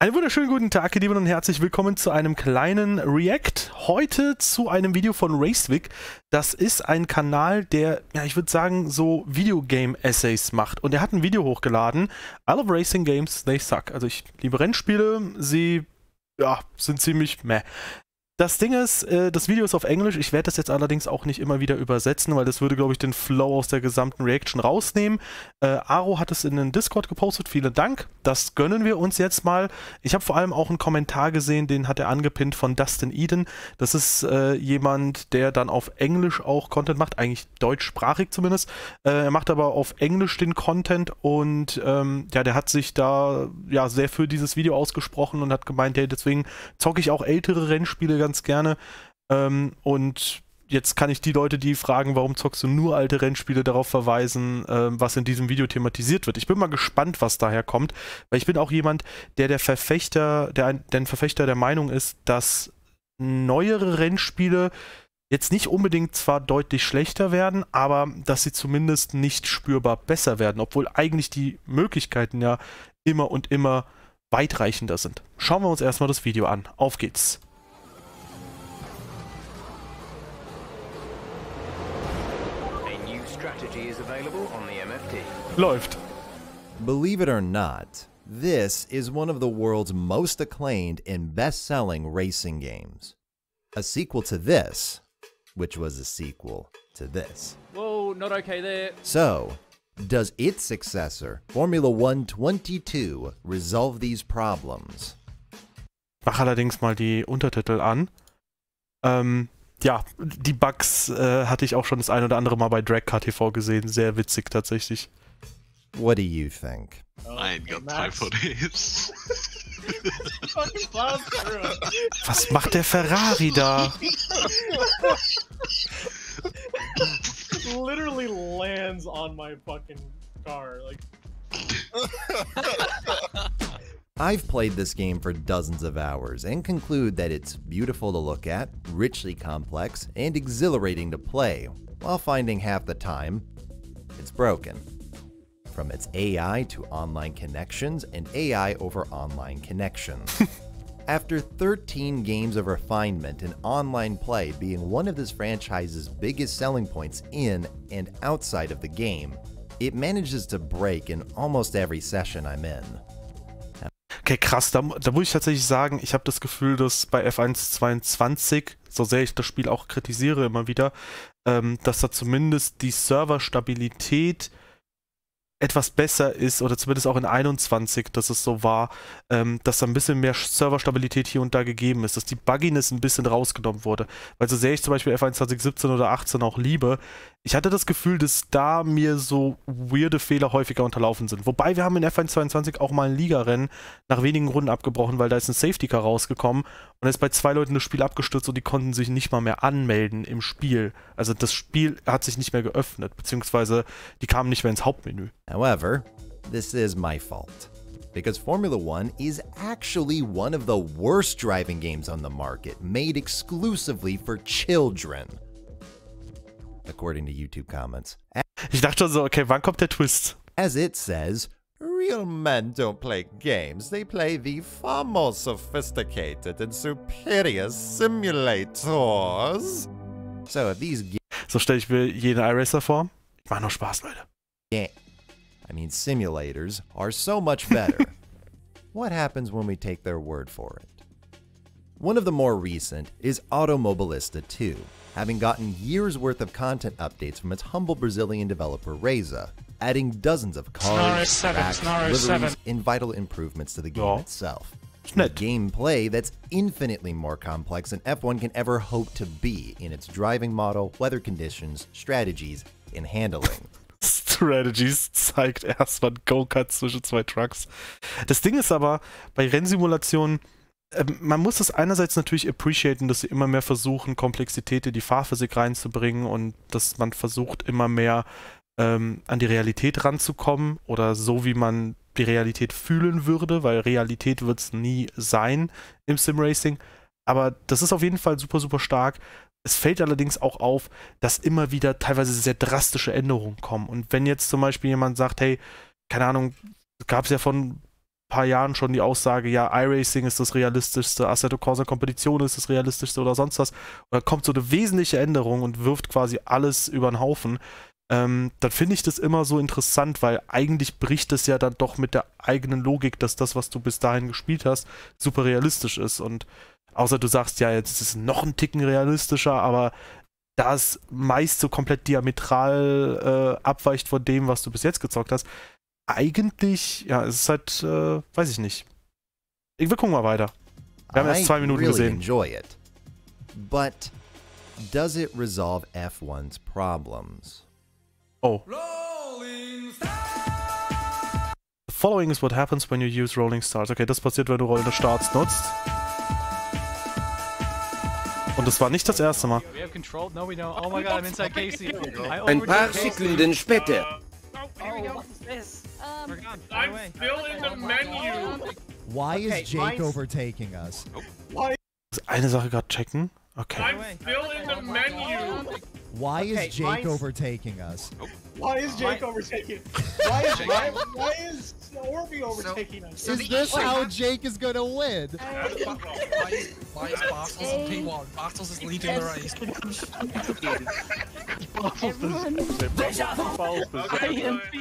Einen wunderschönen guten Tag, ihr Lieben, und herzlich willkommen zu einem kleinen React. Heute zu einem Video von Rennspiele. Das ist ein Kanal, der, ja, ich würde sagen, so Videogame-Essays macht. Und er hat ein Video hochgeladen. I love racing games, they suck. Also ich liebe Rennspiele, sie, ja, sind ziemlich meh. Das Ding ist, das Video ist auf Englisch. Ich werde das jetzt allerdings auch nicht immer wieder übersetzen, weil das würde, glaube ich, den Flow aus der gesamten Reaction rausnehmen. Aro hat es in den Discord gepostet. Vielen Dank. Das gönnen wir uns jetzt mal. Ich habe vor allem auch einen Kommentar gesehen, den hat er angepinnt von Dustin Eden. Das ist jemand, der dann auf Englisch auch Content macht, eigentlich deutschsprachig zumindest. Er macht aber auf Englisch den Content und ja, der hat sich da ja sehr für dieses Video ausgesprochen und hat gemeint, hey, deswegen zocke ich auch ältere Rennspiele ganz gerne. Und jetzt kann ich die Leute, die fragen, warum zockst du nur alte Rennspiele, darauf verweisen, was in diesem Video thematisiert wird. Ich bin mal gespannt, was daher kommt, weil ich bin auch jemand, der ein Verfechter der Meinung ist, dass neuere Rennspiele jetzt nicht unbedingt zwar deutlich schlechter werden, aber dass sie zumindest nicht spürbar besser werden, obwohl eigentlich die Möglichkeiten ja immer und immer weitreichender sind. Schauen wir uns erstmal das Video an. Auf geht's! Läuft. Believe it or not, this is one of the world's most acclaimed and best-selling racing games. A sequel to this, which was a sequel to this. Whoa, not okay there. So, does its successor, Formula 1 22, resolve these problems? Ich mache allerdings mal die Untertitel an. Ja, die Bugs hatte ich auch schon das ein oder andere Mal bei DragCar-TV gesehen. Sehr witzig tatsächlich. What do you think? I ain't got time for this. Was macht der Ferrari da? Literally lands on my fucking car, like. I've played this game for dozens of hours and conclude that it's beautiful to look at, richly complex, and exhilarating to play, while finding half the time it's broken. From its AI to online connections and AI over online connections. After 13 games of refinement and online play being one of this franchise's biggest selling points in and outside of the game, it manages to break in almost every session I'm in. Okay, krass, da muss ich tatsächlich sagen, ich habe das Gefühl, dass bei F1 22, so sehr ich das Spiel auch kritisiere immer wieder, dass da zumindest die Serverstabilität etwas besser ist, oder zumindest auch in 21, dass es so war, dass da ein bisschen mehr Serverstabilität hier und da gegeben ist, dass die Bugginess ein bisschen rausgenommen wurde. Weil so sehr ich zum Beispiel F1 2017 oder 18 auch liebe, ich hatte das Gefühl, dass da mir so weirde Fehler häufiger unterlaufen sind. Wobei wir haben in F1 22 auch mal ein Ligarennen nach wenigen Runden abgebrochen, weil da ist ein Safety Car rausgekommen und ist bei 2 Leuten das Spiel abgestürzt und die konnten sich nicht mal mehr anmelden im Spiel. Also das Spiel hat sich nicht mehr geöffnet, beziehungsweise die kamen nicht mehr ins Hauptmenü. However, this is my fault, because Formula 1 is actually one of the worst driving games on the market, made exclusively for children. According to YouTube comments. Ich dachte schon so, okay, wann kommt der Twist? As it says, real men don't play games, they play the far more sophisticated and superior simulators. So if these So stelle ich mir jeden iRacer vor. Ich mache nur Spaß, Leute. simulators are so much better. What happens when we take their word for it? One of the more recent is Automobilista 2, having gotten years' worth of content updates from its humble Brazilian developer Reza, adding dozens of cars, tracks, liveries, and vital improvements to the game itself. The gameplay that's infinitely more complex than F1 can ever hope to be in its driving model, weather conditions, strategies, and handling. Strategies zeigt erstmal ein Go-Kart zwischen 2 Trucks. Das Ding ist aber, bei Rennsimulationen, man muss es einerseits natürlich appreciaten, dass sie immer mehr versuchen, Komplexität in die Fahrphysik reinzubringen und dass man versucht, immer mehr an die Realität ranzukommen oder so, wie man die Realität fühlen würde, weil Realität wird es nie sein im Simracing. Aber das ist auf jeden Fall super, super stark. Es fällt allerdings auch auf, dass immer wieder teilweise sehr drastische Änderungen kommen. Und wenn jetzt zum Beispiel jemand sagt, hey, keine Ahnung, gab es ja von paar Jahren schon die Aussage, ja, iRacing ist das realistischste, Assetto Corsa Competizione ist das realistischste oder sonst was. Und dann kommt so eine wesentliche Änderung und wirft quasi alles über den Haufen. Dann finde ich das immer so interessant, weil eigentlich bricht es ja dann doch mit der eigenen Logik, dass das, was du bis dahin gespielt hast, super realistisch ist. Und außer du sagst, ja, jetzt ist es noch ein Ticken realistischer, aber da es meist so komplett diametral abweicht von dem, was du bis jetzt gezockt hast, eigentlich, ja, es ist halt, weiß ich nicht. Wir gucken mal weiter. Wir haben erst 2 Minuten gesehen. Enjoy it. But does it resolve F1's problems? Oh. The following is what happens when you use Rolling Stars. Okay, das passiert, wenn du rollende Starts nutzt. Und das war nicht das erste Mal. Ein paar Sekunden später. I'm still in the menu. Why is Jake overtaking us? Eine Sache gerade checken. Okay. I'm still in the menu. Why is Jake overtaking us? Why is Jake overtaking? Why is Orby overtaking us? Is this how Jake is gonna win? Why is Bartels in P1? Bartels is leading the race.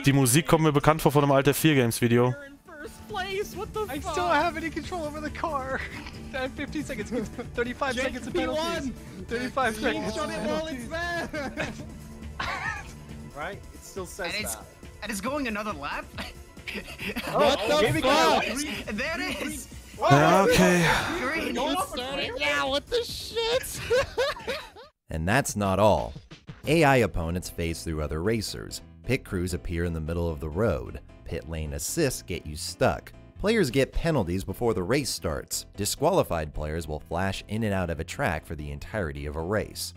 Die Musik kommt mir bekannt vor von einem alten 4-Games-Video. I still don't have any control over the car. I have 15 seconds, 35 seconds of penalties. 35 seconds. Right? It still says that. And it's going another lap? What the fuck? There it is! Ja, okay. Green! Yeah, what the shit? And that's not all. AI opponents phase through other racers. Pit crews appear in the middle of the road. Pit lane assists get you stuck. Players get penalties before the race starts. Disqualified players will flash in and out of a track for the entirety of a race.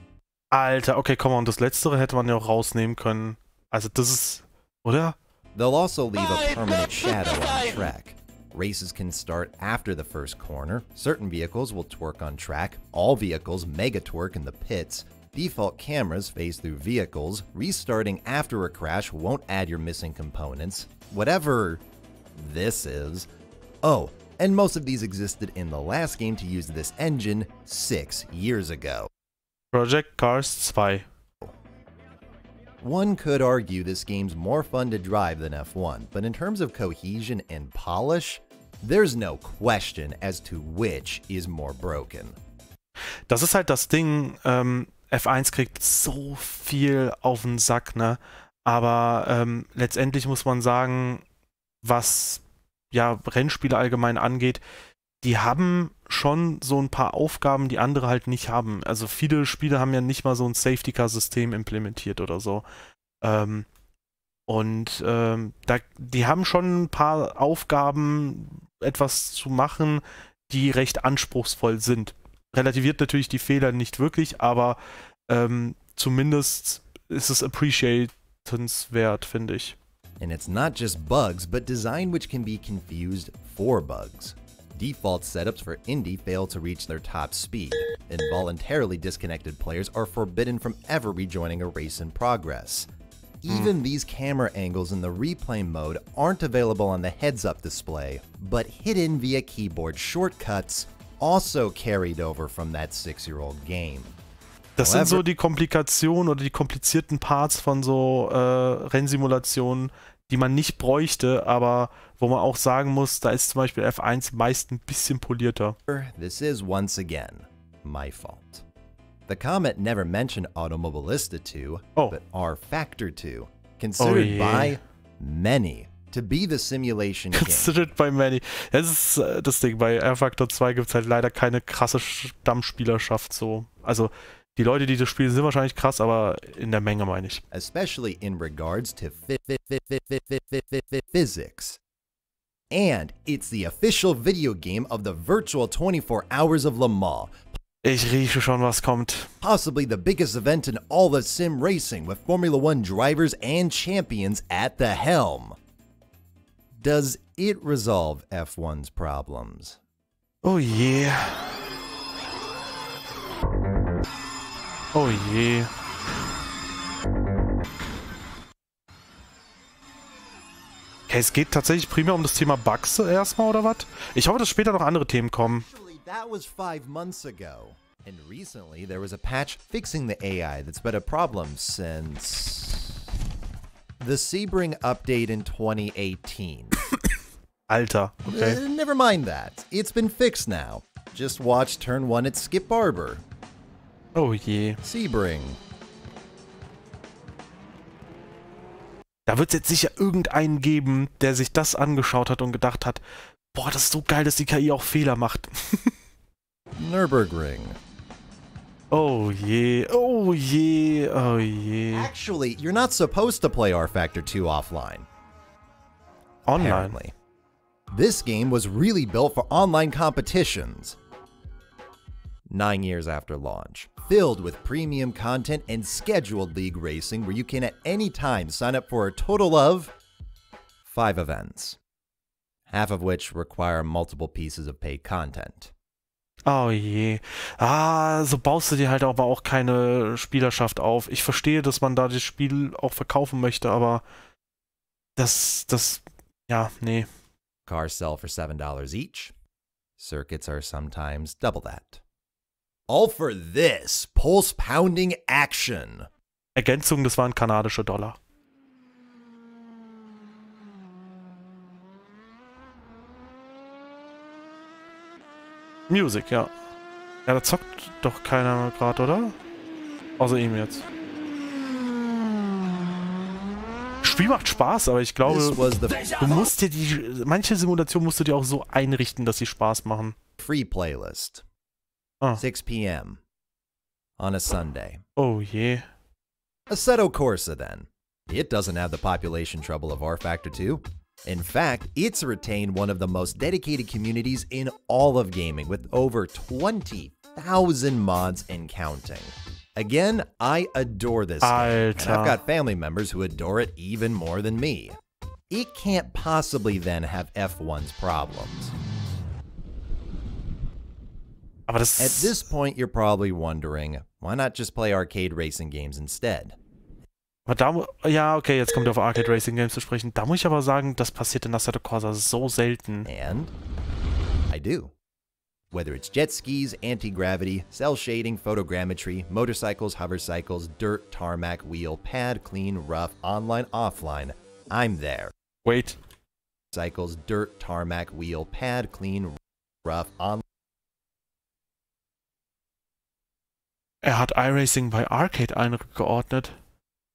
Alter, okay, komm on, das Letztere hätte man ja auch rausnehmen können. Also das ist, oder? They'll also leave a permanent shadow on the track. Races can start after the first corner. Certain vehicles will twerk on track. All vehicles mega twerk in the pits. Default cameras phase through vehicles. Restarting after a crash won't add your missing components. Whatever this is. Oh, and most of these existed in the last game to use this engine 6 years ago. Project Cars 2. One could argue this game's more fun to drive than F1, but in terms of cohesion and polish, there's no question as to which is more broken. Das ist halt das Ding, F1 kriegt so viel auf den Sack, ne? Aber letztendlich muss man sagen, was ja Rennspiele allgemein angeht, die haben schon so ein paar Aufgaben, die andere halt nicht haben. Also viele Spiele haben ja nicht mal so ein Safety-Car-System implementiert oder so. Die haben schon ein paar Aufgaben, etwas zu machen, die recht anspruchsvoll sind. Relativiert natürlich die Fehler nicht wirklich, aber zumindest ist es appreciatenswert, finde ich. And it's not just bugs, but design which can be confused for bugs. Default setups for Indy fail to reach their top speed. Involuntarily disconnected players are forbidden from ever rejoining a race in progress. Even these camera angles in the replay mode aren't available on the heads-up display, but hidden via keyboard shortcuts, also carried over from that 6-year-old game. Das sind so die Komplikationen oder die komplizierten Parts von so Rennsimulationen, die man nicht bräuchte, aber wo man auch sagen muss, da ist zum Beispiel F1 meist ein bisschen polierter. This is once again my fault. The comment never mentioned Automobilista 2, but R-Factor 2, considered by many to be the simulation king. Considered by many. Das ist das Ding, bei R-Factor 2 gibt es halt leider keine krasse Stammspielerschaft so. Also die Leute, die das spielen, sind wahrscheinlich krass, aber in der Menge meine ich. Especially in regards to physics. And it's the official video game of the virtual 24 Hours of Le Mans. Ich rieche schon, was kommt. Possibly the biggest event in all of sim racing, with Formula One drivers and champions at the helm. Does it resolve F1's problems? Oh je. Oh je. Okay, es geht tatsächlich primär um das Thema Bugs erstmal, oder was? Ich hoffe, dass später noch andere Themen kommen. Actually, that was 5 months ago. And recently, there was a patch fixing the AI that's been a problem since the Sebring update in 2018. Alter, okay. Never mind that. It's been fixed now. Just watch turn 1 at Skip Barber. Oh je. Sebring. Da wird es jetzt sicher irgendeinen geben, der sich das angeschaut hat und gedacht hat, boah, das ist so geil, dass die KI auch Fehler macht. Nürburgring. Oh je, oh je, oh je. Actually, you're not supposed to play R-Factor 2 offline. Online. Apparently. This game was really built for online competitions. 9 years after launch, filled with premium content and scheduled league racing where you can at any time sign up for a total of 5 events, half of which require multiple pieces of paid content. Oh je. Ah, so baust du dir halt aber auch keine Spielerschaft auf. Ich verstehe, dass man da das Spiel auch verkaufen möchte, aber ja, nee. Cars sell for $7 each. Circuits are sometimes double that. All for this pulse-pounding action. Ergänzung, das waren kanadische Dollar. Music, ja. Ja, da zockt doch keiner gerade, oder? Außer ihm jetzt. Spiel macht Spaß, aber ich glaube, du musst dir manche Simulationen musst du dir auch so einrichten, dass sie Spaß machen. Free playlist. 6 p.m. on a Sunday. Oh je. Assetto Corsa then. It doesn't have the population trouble of R-Factor 2. In fact, it's retained one of the most dedicated communities in all of gaming with over 20,000 mods and counting. Again, I adore this game, and I've got family members who adore it even more than me. It can't possibly then have F1's problems. Aber At this point, you're probably wondering, why not just play arcade racing games instead? Aber da, ja, okay, jetzt kommt er auf Arcade Racing Games zu sprechen. Da muss ich aber sagen, das passiert in Assetto Corsa so selten. And I do. Whether it's jet skis, anti-gravity, cell shading, photogrammetry, motorcycles, hovercycles, dirt, tarmac, wheel, pad, clean, rough, online, offline, I'm there. Wait. Cycles, dirt, tarmac, wheel, pad, clean, rough, online. Er hat iRacing bei Arcade eingeordnet.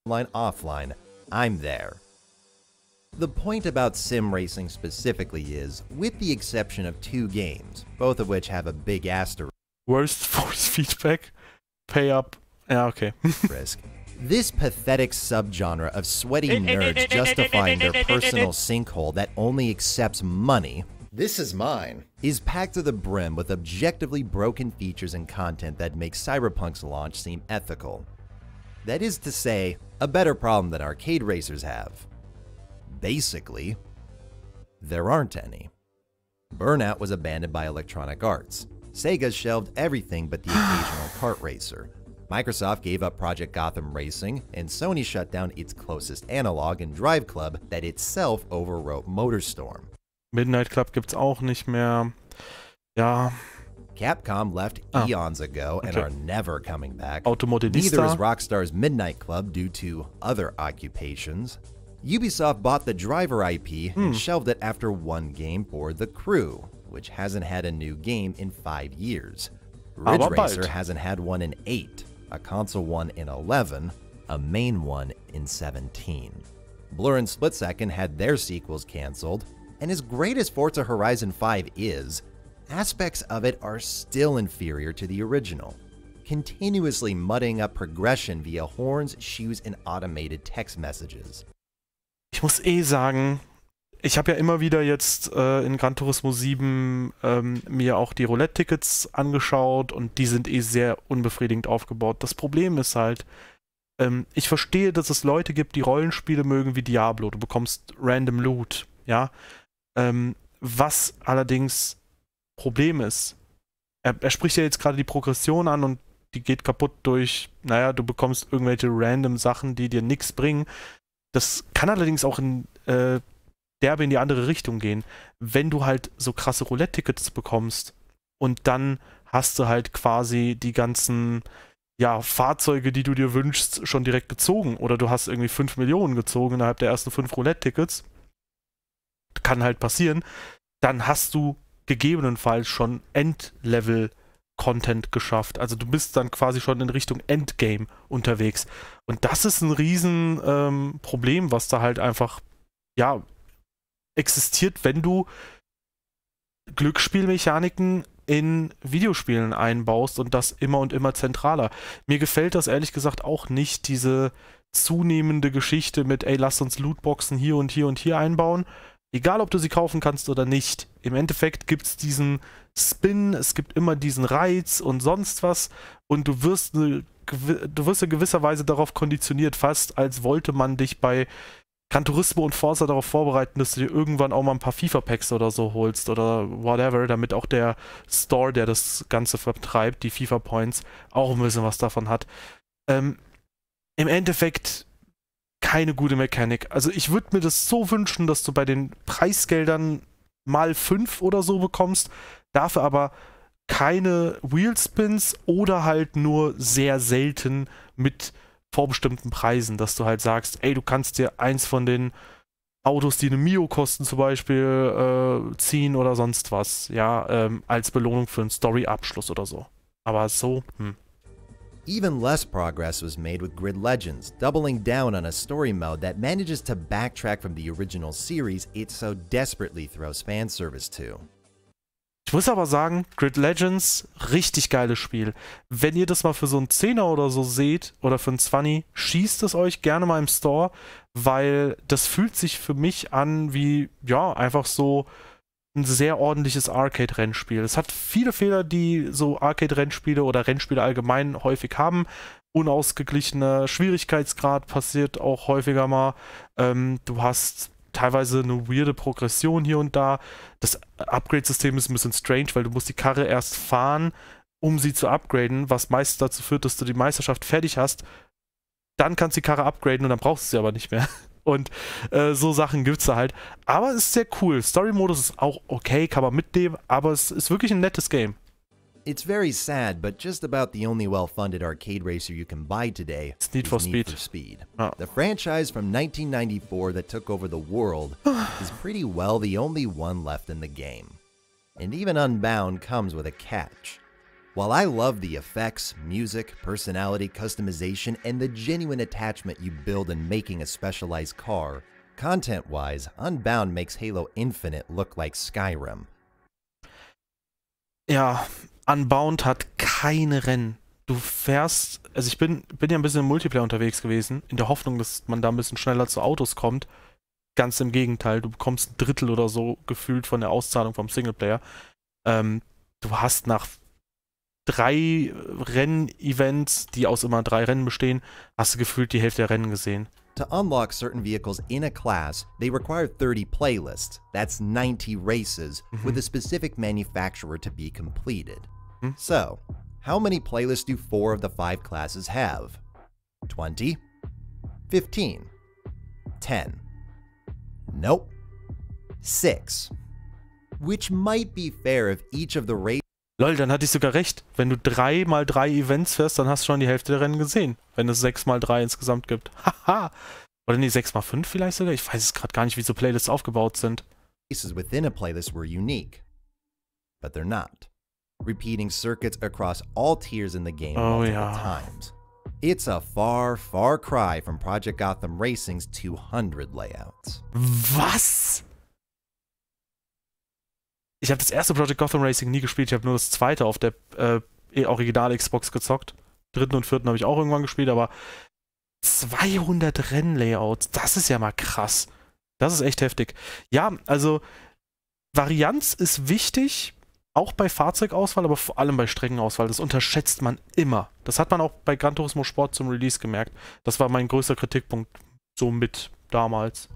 Online, offline, I'm there. The point about sim racing specifically is, with the exception of 2 games, both of which have a big asterisk. Worst force feedback, pay up. Ja, okay. This pathetic subgenre of sweaty nerds justifying their personal sinkhole that only accepts money, this is mine, is packed to the brim with objectively broken features and content that makes Cyberpunk's launch seem ethical. That is to say, a better problem than arcade racers have. Basically, there aren't any. Burnout was abandoned by Electronic Arts. Sega shelved everything but the occasional kart racer. Microsoft gave up Project Gotham Racing, and Sony shut down its closest analog and Drive Club that itself overwrote MotorStorm. Midnight Club gibt's auch nicht mehr. Ja. Capcom left eons ago and are never coming back. Automobilista. Neither is Rockstar's Midnight Club due to other occupations. Ubisoft bought the Driver IP and shelved it after 1 game for The Crew, which hasn't had a new game in 5 years. Ridge Racer hasn't had one in 8, a console one in 11, a main one in 17. Blur and Split Second had their sequels cancelled, and as great as Forza Horizon 5 is, aspects of it are still inferior to the original, continuously mudding up progression via horns, shoes, and automated text messages. Ich muss sagen, ich habe ja immer wieder jetzt in Gran Turismo 7 mir auch die Roulette-Tickets angeschaut und die sind sehr unbefriedigend aufgebaut. Das Problem ist halt, ich verstehe, dass es Leute gibt, die Rollenspiele mögen wie Diablo. Du bekommst random Loot, ja. Was allerdings Problem ist, er spricht ja jetzt gerade die Progression an und die geht kaputt durch, naja, du bekommst irgendwelche random Sachen, die dir nichts bringen. Das kann allerdings auch in derbe in die andere Richtung gehen. Wenn du halt so krasse Roulette-Tickets bekommst und dann hast du halt quasi die ganzen Fahrzeuge, die du dir wünschst, schon direkt gezogen. Oder du hast irgendwie 5 Millionen gezogen innerhalb der ersten 5 Roulette-Tickets. Kann halt passieren. Dann hast du gegebenenfalls schon Endlevel-Content geschafft. Also du bist dann quasi schon in Richtung Endgame unterwegs. Und das ist ein riesen Problem, was da halt einfach, existiert, wenn du Glücksspielmechaniken in Videospielen einbaust und das immer und immer zentraler. Mir gefällt das ehrlich gesagt auch nicht, diese zunehmende Geschichte mit, ey, lass uns Lootboxen hier und hier und hier einbauen. Egal, ob du sie kaufen kannst oder nicht. Im Endeffekt gibt es diesen Spin, es gibt immer diesen Reiz und sonst was und du wirst in gewisser Weise darauf konditioniert, fast als wollte man dich bei Gran Turismo und Forza darauf vorbereiten, dass du dir irgendwann auch mal ein paar FIFA-Packs oder so holst oder whatever, damit auch der Store, der das Ganze vertreibt, die FIFA-Points, auch ein bisschen was davon hat. Im Endeffekt keine gute Mechanik. Also ich würde mir das so wünschen, dass du bei den Preisgeldern mal 5 oder so bekommst, dafür aber keine Wheelspins oder halt nur sehr selten mit vorbestimmten Preisen, dass du halt sagst, ey, du kannst dir eins von den Autos, die eine Mio kosten zum Beispiel, ziehen oder sonst was, als Belohnung für einen Story-Abschluss oder so. Aber so, Even less progress was made with Grid Legends, doubling down on a story mode that manages to backtrack from the original series it so desperately throws fan service to. Ich muss aber sagen, Grid Legends, richtig geiles Spiel. Wenn ihr das mal für so einen 10er oder so seht, oder für einen 20, schießt es euch gerne mal im Store, weil das fühlt sich für mich an wie, einfach so ein sehr ordentliches Arcade-Rennspiel. Es hat viele Fehler, die so Arcade-Rennspiele oder Rennspiele allgemein häufig haben. Unausgeglichener Schwierigkeitsgrad passiert auch häufiger mal. Du hast teilweise eine weirde Progression hier und da. Das Upgrade-System ist ein bisschen strange, weil du musst die Karre erst fahren, um sie zu upgraden, was meistens dazu führt, dass du die Meisterschaft fertig hast. Dann kannst du die Karre upgraden und dann brauchst du sie aber nicht mehr. Und so Sachen gibt's da halt. Aber es ist sehr cool. Story-Modus ist auch okay, kann man mitnehmen, aber es ist wirklich ein nettes Game. It's very sad, but just about the only well-funded arcade racer you can buy today is Need for Speed. The franchise from 1994 that took over the world is pretty well the only one left in the game. And even Unbound comes with a catch. While I love the effects, music, personality, customization, and the genuine attachment you build in making a specialized car, content-wise, Unbound makes Halo Infinite look like Skyrim. Ja, Unbound hat keine Rennen. Du fährst, also ich bin ja ein bisschen im Multiplayer unterwegs gewesen, in der Hoffnung, dass man da ein bisschen schneller zu Autos kommt. Ganz im Gegenteil, du bekommst ein Drittel oder so gefühlt von der Auszahlung vom Singleplayer. Du hast nach 3 Renn-Events, die aus immer 3 Rennen bestehen, hast du gefühlt die Hälfte der Rennen gesehen. To unlock certain vehicles in a class, they require 30 playlists. That's 90 races with a specific manufacturer to be completed. So, how many playlists do 4 of the 5 classes have? 20? 15? 10? Nope. 6. Which might be fair if each of the races. Lol, dann hatte ich sogar recht. Wenn du 3 mal 3 Events fährst, dann hast du schon die Hälfte der Rennen gesehen. Wenn es 6 mal 3 insgesamt gibt. Haha. Oder nee, 6 mal 5 vielleicht sogar? Ich weiß es gerade gar nicht, wie so Playlists aufgebaut sind. Races within a playlist were unique. But they're not. Repeating circuits across all tiers in the game multiple times. It's a far, far cry from Project Gotham Racing's 200 layouts. Was? Ich habe das erste Project Gotham Racing nie gespielt, ich habe nur das zweite auf der original Xbox gezockt. 3. und 4. habe ich auch irgendwann gespielt, aber 200 Rennlayouts, das ist ja mal krass. Das ist echt heftig. Ja, also Varianz ist wichtig, auch bei Fahrzeugauswahl, aber vor allem bei Streckenauswahl. Das unterschätzt man immer. Das hat man auch bei Gran Turismo Sport zum Release gemerkt. Das war mein größter Kritikpunkt, so mit damals.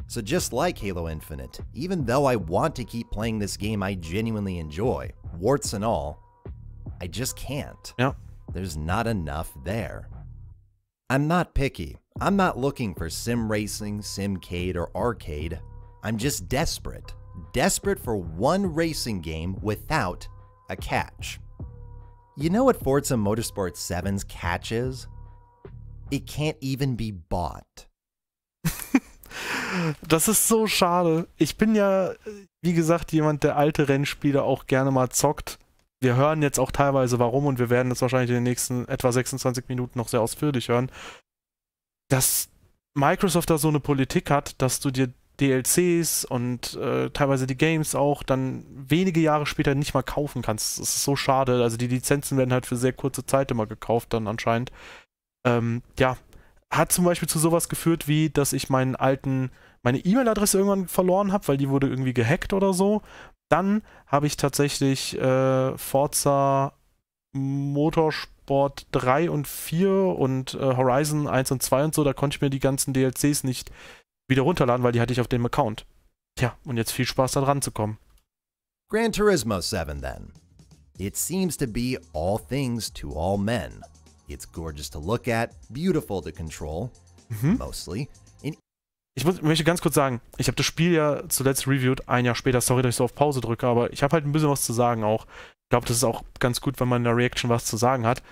So just like Halo Infinite, even though I want to keep playing this game I genuinely enjoy, warts and all, I just can't. Yeah. There's not enough there. I'm not picky. I'm not looking for sim racing, simcade, or arcade. I'm just desperate. Desperate for one racing game without a catch. You know what Forza Motorsport 7's catch is? It can't even be bought. Das ist so schade. Ich bin ja, wie gesagt, jemand, der alte Rennspiele auch gerne mal zockt. Wir hören jetzt auch teilweise warum und wir werden das wahrscheinlich in den nächsten etwa 26 Minuten noch sehr ausführlich hören. Dass Microsoft da so eine Politik hat, dass du dir DLCs und teilweise die Games auch dann wenige Jahre später nicht mal kaufen kannst. Das ist so schade. Also die Lizenzen werden halt für sehr kurze Zeit immer gekauft dann anscheinend. Ja, hat zum Beispiel zu sowas geführt, wie, dass ich meine E-Mail-Adresse irgendwann verloren habe, weil die wurde irgendwie gehackt oder so. Dann habe ich tatsächlich Forza Motorsport 3 und 4 und Horizon 1 und 2 und so, da konnte ich mir die ganzen DLCs nicht wieder runterladen, weil die hatte ich auf dem Account. Tja, und jetzt viel Spaß da dran zu kommen. Gran Turismo 7 then. It seems to be all things to all men. It's gorgeous to look at, beautiful to control, mostly. Ich möchte ganz kurz sagen, ich habe das Spiel ja zuletzt reviewed, ein Jahr später, sorry, dass ich so auf Pause drücke, aber ich habe halt ein bisschen was zu sagen auch. Ich glaube, das ist auch ganz gut, wenn man in der Reaction was zu sagen hat.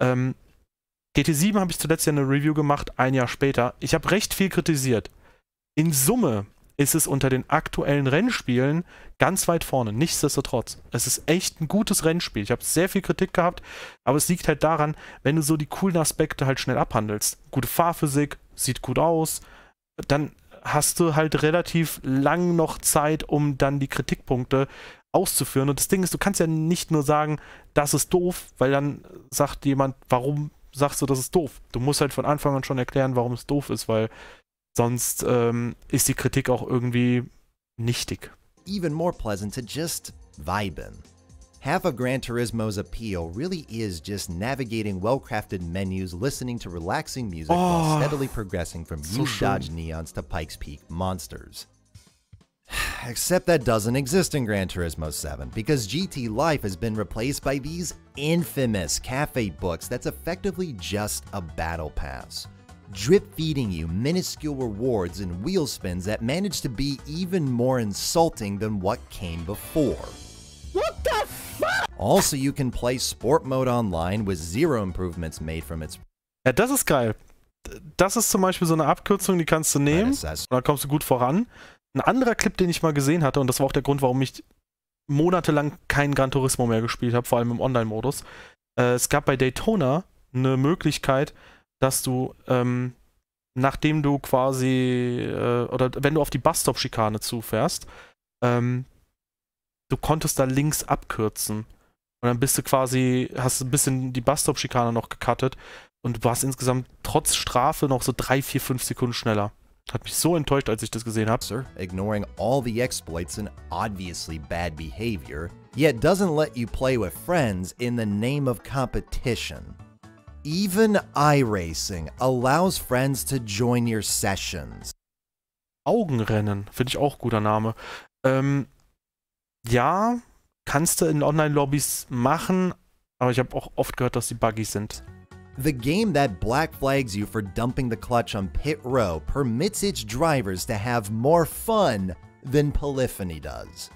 GT7 habe ich zuletzt ja eine Review gemacht, ein Jahr später. Ich habe recht viel kritisiert. In Summe ist es unter den aktuellen Rennspielen ganz weit vorne. Nichtsdestotrotz. Es ist echt ein gutes Rennspiel. Ich habe sehr viel Kritik gehabt, aber es liegt halt daran, wenn du so die coolen Aspekte halt schnell abhandelst. Gute Fahrphysik, sieht gut aus, dann hast du halt relativ lang noch Zeit, um dann die Kritikpunkte auszuführen. Und das Ding ist, du kannst ja nicht nur sagen, das ist doof, weil dann sagt jemand, warum sagst du, das ist doof? Du musst halt von Anfang an schon erklären, warum es doof ist, weil sonst ist die Kritik auch irgendwie nichtig. Even more pleasant to just vibe in. Half of Gran Turismo's appeal really is just navigating well-crafted menus, listening to relaxing music while steadily progressing from huge Dodge Neons to Pikes Peak monsters. Except that doesn't exist in Gran Turismo 7, because GT Life has been replaced by these infamous cafe books that's effectively just a battle pass. Drip-feeding you minuscule rewards and wheel spins that manage to be even more insulting than what came before. What the fuck? Also, you can play Sport Mode online with zero improvements made from its... Ja, das ist geil. Das ist zum Beispiel so eine Abkürzung, die kannst du nehmen und dann kommst du gut voran. Ein anderer Clip, den ich mal gesehen hatte, und das war auch der Grund, warum ich monatelang kein Gran Turismo mehr gespielt habe, vor allem im Online-Modus. Es gab bei Daytona eine Möglichkeit, dass du, nachdem du quasi, oder wenn du auf die Busstop-Schikane zufährst, du konntest da links abkürzen. Und dann bist du quasi, hast ein bisschen die Busstop-Schikane noch gecuttet und du warst insgesamt trotz Strafe noch so 3, 4, 5 Sekunden schneller. Hat mich so enttäuscht, als ich das gesehen habe. Ignoring all the exploits and obviously bad behavior, yet doesn't let you play with friends in the name of competition. Even iRacing allows friends to join your sessions. Augenrennen, finde ich auch guter Name. Ja, kannst du in Online-Lobbys machen, aber ich habe auch oft gehört, dass die buggy sind. The game that black flags you for dumping the clutch on pit row permits its drivers to have more fun than Polyphony does.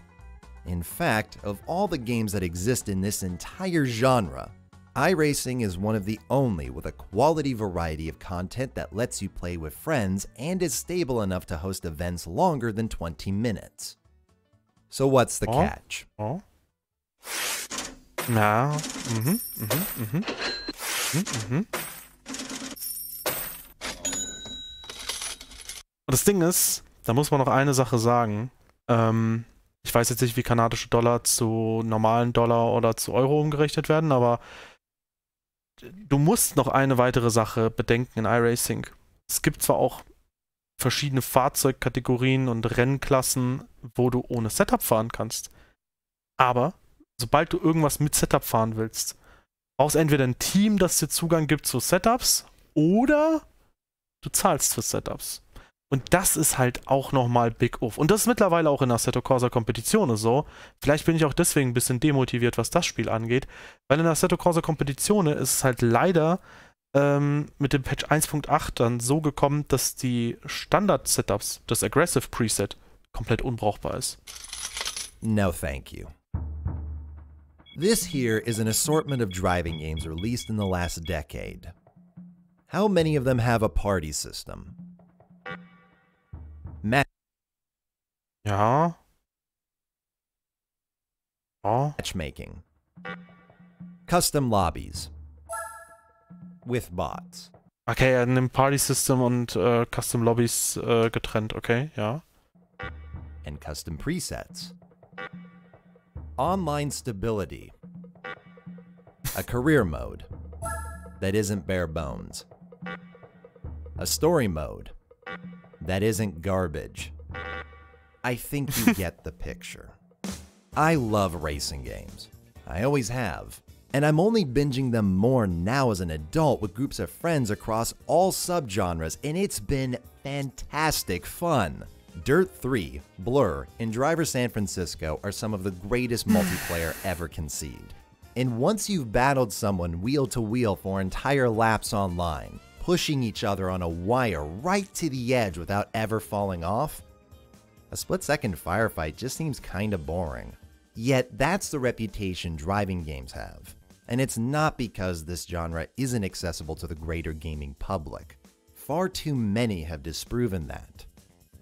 In fact, of all the games that exist in this entire genre, iRacing is one of the only with a quality variety of content that lets you play with friends and is stable enough to host events longer than 20 minutes. So what's the catch? Ja, Und das Ding ist, da muss man noch eine Sache sagen. Ich weiß jetzt nicht, wie kanadische Dollar zu normalen Dollar oder zu Euro umgerechnet werden, aber du musst noch eine weitere Sache bedenken in iRacing. Es gibt zwar auch verschiedene Fahrzeugkategorien und Rennklassen, wo du ohne Setup fahren kannst, aber sobald du irgendwas mit Setup fahren willst, brauchst entweder ein Team, das dir Zugang gibt zu Setups, oder du zahlst für Setups. Und das ist halt auch nochmal Big Uff. Und das ist mittlerweile auch in Assetto Corsa Competizione so. Vielleicht bin ich auch deswegen ein bisschen demotiviert, was das Spiel angeht. Weil in Assetto Corsa Competizione ist es halt leider mit dem Patch 1.8 dann so gekommen, dass die Standard-Setups, das Aggressive Preset, komplett unbrauchbar ist. No thank you. This here is an assortment of driving games released in the last decade. How many of them have a party system? Ja. Oh. Matchmaking. Custom lobbies. With bots. Okay, er nimmt Party System und Custom Lobbies getrennt, okay, ja. And custom presets. Online stability. A career mode that isn't bare bones. A story mode that isn't garbage. I think you get the picture. I love racing games. I always have. And I'm only binging them more now as an adult with groups of friends across all subgenres, and it's been fantastic fun. Dirt 3, Blur, and Driver San Francisco are some of the greatest multiplayer ever conceived. And once you've battled someone wheel to wheel for entire laps online, pushing each other on a wire right to the edge without ever falling off, a split-second firefight just seems kinda boring. Yet that's the reputation driving games have. And it's not because this genre isn't accessible to the greater gaming public. Far too many have disproven that.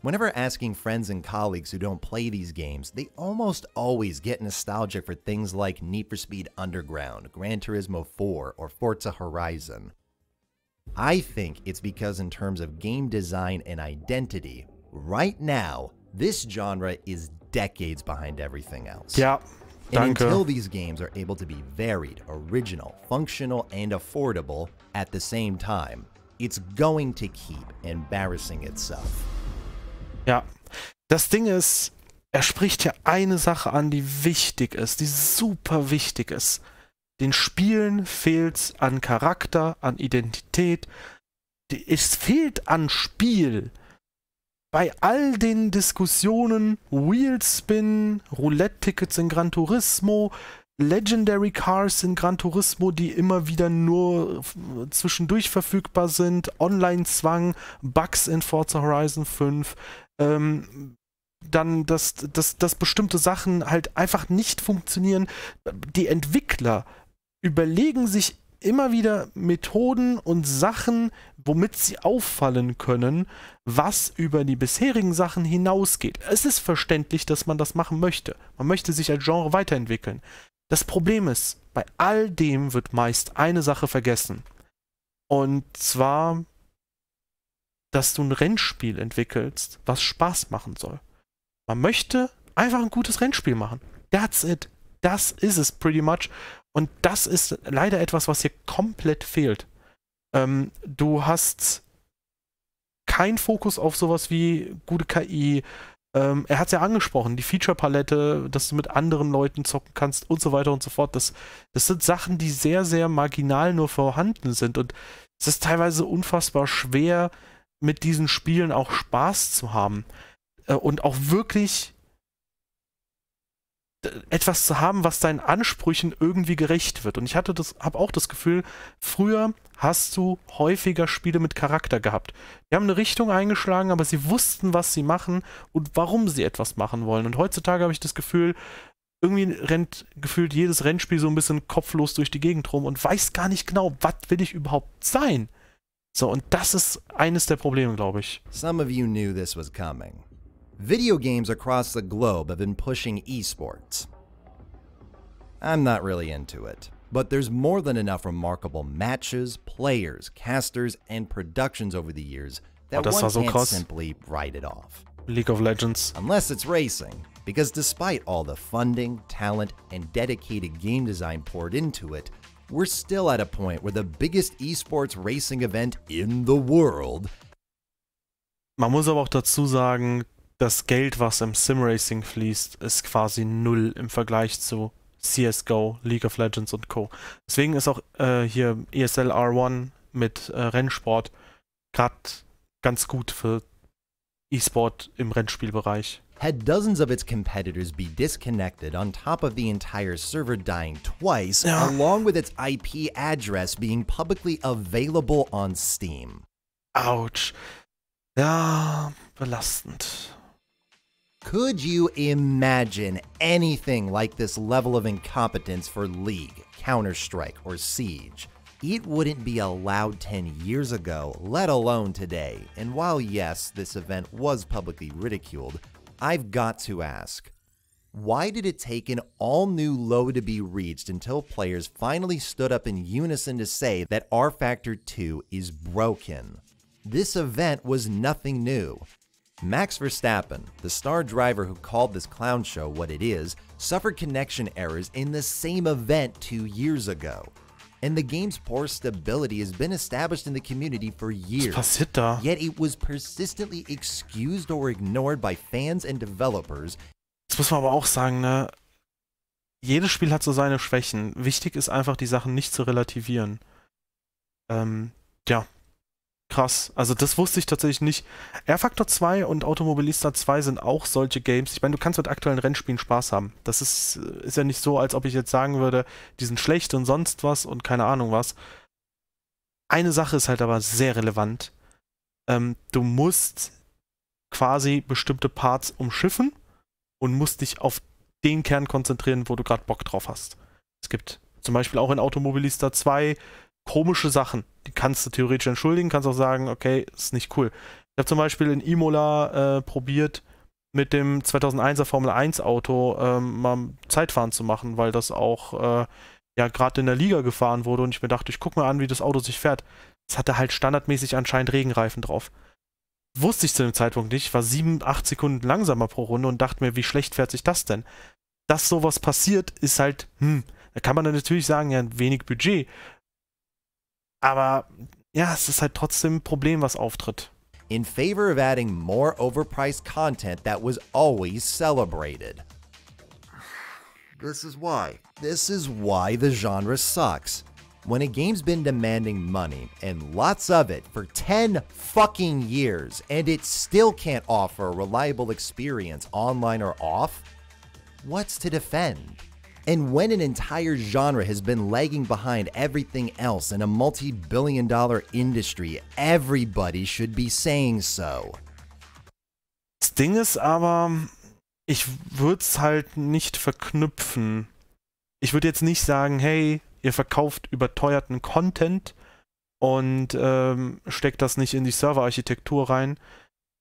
Whenever asking friends and colleagues who don't play these games, they almost always get nostalgic for things like Need for Speed Underground, Gran Turismo 4, or Forza Horizon. I think it's because in terms of game design and identity, right now, this genre is decades behind everything else. Ja, and danke. until these games are able to be varied, original, functional, and affordable at the same time, it's going to keep embarrassing itself. Ja, das Ding ist, er spricht ja eine Sache an, die wichtig ist, die super wichtig ist. Den Spielen fehlt's an Charakter, an Identität. Es fehlt an Spiel. Bei all den Diskussionen, Wheelspin, Roulette-Tickets in Gran Turismo, Legendary Cars in Gran Turismo, die immer wieder nur zwischendurch verfügbar sind, Online-Zwang, Bugs in Forza Horizon 5, dann, dass bestimmte Sachen halt einfach nicht funktionieren. Die Entwickler überlegen sich immer wieder Methoden und Sachen, womit sie auffallen können, was über die bisherigen Sachen hinausgeht. Es ist verständlich, dass man das machen möchte. Man möchte sich als Genre weiterentwickeln. Das Problem ist, bei all dem wird meist eine Sache vergessen. Und zwar, dass du ein Rennspiel entwickelst, was Spaß machen soll. Man möchte einfach ein gutes Rennspiel machen. That's it. Das ist es pretty much. Und das ist leider etwas, was hier komplett fehlt. Du hast keinen Fokus auf sowas wie gute KI. Er hat es ja angesprochen, die Feature-Palette, dass du mit anderen Leuten zocken kannst und so weiter und so fort. Das sind Sachen, die sehr, sehr marginal nur vorhanden sind. Und es ist teilweise unfassbar schwer, mit diesen Spielen auch Spaß zu haben. Und auch wirklich etwas zu haben, was deinen Ansprüchen irgendwie gerecht wird. Und ich habe auch das Gefühl, früher hast du häufiger Spiele mit Charakter gehabt. Die haben eine Richtung eingeschlagen, aber sie wussten, was sie machen und warum sie etwas machen wollen. Und heutzutage habe ich das Gefühl, irgendwie rennt gefühlt jedes Rennspiel so ein bisschen kopflos durch die Gegend rum und weiß gar nicht genau, was will ich überhaupt sein. So, und das ist eines der Probleme, glaube ich. Some of you knew this was coming. Video games across the globe have been pushing esports. I'm not really into it, but there's more than enough remarkable matches, players, casters, and productions over the years that das one war so can't krass. simply write it off. League of Legends. Unless it's racing, because despite all the funding, talent, and dedicated game design poured into it, we're still at a point where the biggest esports racing event in the world. Man muss aber auch dazu sagen, das Geld, was im Sim-Racing fließt, ist quasi null im Vergleich zu CSGO, League of Legends und Co. Deswegen ist auch hier ESL R1 mit Rennsport gerade ganz gut für E-Sport im Rennspielbereich. Had dozens of its competitors be disconnected on top of the entire server dying twice, along with its IP address being publicly available on Steam. Autsch. Ja, belastend. Could you imagine anything like this level of incompetence for League, Counter-Strike, or Siege? It wouldn't be allowed 10 years ago, let alone today. And while yes, this event was publicly ridiculed, I've got to ask, why did it take an all-new low to be reached until players finally stood up in unison to say that R-Factor 2 is broken? This event was nothing new. Max Verstappen, the star driver who called this clown show what it is, suffered connection errors in the same event 2 years ago. And the game's poor stability has been established in the community for years. Was passiert da? Yet it was persistently excused or ignored by fans and developers. Das muss man aber auch sagen, ne? Jedes Spiel hat so seine Schwächen. Wichtig ist einfach, die Sachen nicht zu relativieren. Ja. Krass. Also das wusste ich tatsächlich nicht. R-Factor 2 und Automobilista 2 sind auch solche Games. Ich meine, du kannst mit aktuellen Rennspielen Spaß haben. Das ist ja nicht so, als ob ich jetzt sagen würde, die sind schlecht und sonst was und keine Ahnung was. Eine Sache ist halt aber sehr relevant. Du musst quasi bestimmte Parts umschiffen und musst dich auf den Kern konzentrieren, wo du gerade Bock drauf hast. Es gibt zum Beispiel auch in Automobilista 2 komische Sachen, die kannst du theoretisch entschuldigen, kannst auch sagen, okay, ist nicht cool. Ich habe zum Beispiel in Imola probiert, mit dem 2001er Formel 1 Auto mal Zeitfahren zu machen, weil das auch ja gerade in der Liga gefahren wurde und ich mir dachte, ich gucke mal an, wie das Auto sich fährt. Es hatte halt standardmäßig anscheinend Regenreifen drauf. Wusste ich zu dem Zeitpunkt nicht, war 7, 8 Sekunden langsamer pro Runde und dachte mir, wie schlecht fährt sich das denn? Dass sowas passiert, ist halt, da kann man dann natürlich sagen, ja, wenig Budget. Aber ja, es ist halt trotzdem ein Problem, was auftritt. In favor of adding more overpriced content that was always celebrated. This is why. This is why the genre sucks. When a game's been demanding money, and lots of it, for 10 fucking years, and it still can't offer a reliable experience online or off, what's to defend? And when an entire genre has been lagging behind everything else in a multi-billion-dollar industry, everybody should be saying so. Das Ding ist aber, ich würde es halt nicht verknüpfen. Ich würde jetzt nicht sagen, hey, ihr verkauft überteuerten Content und steckt das nicht in die Serverarchitektur rein,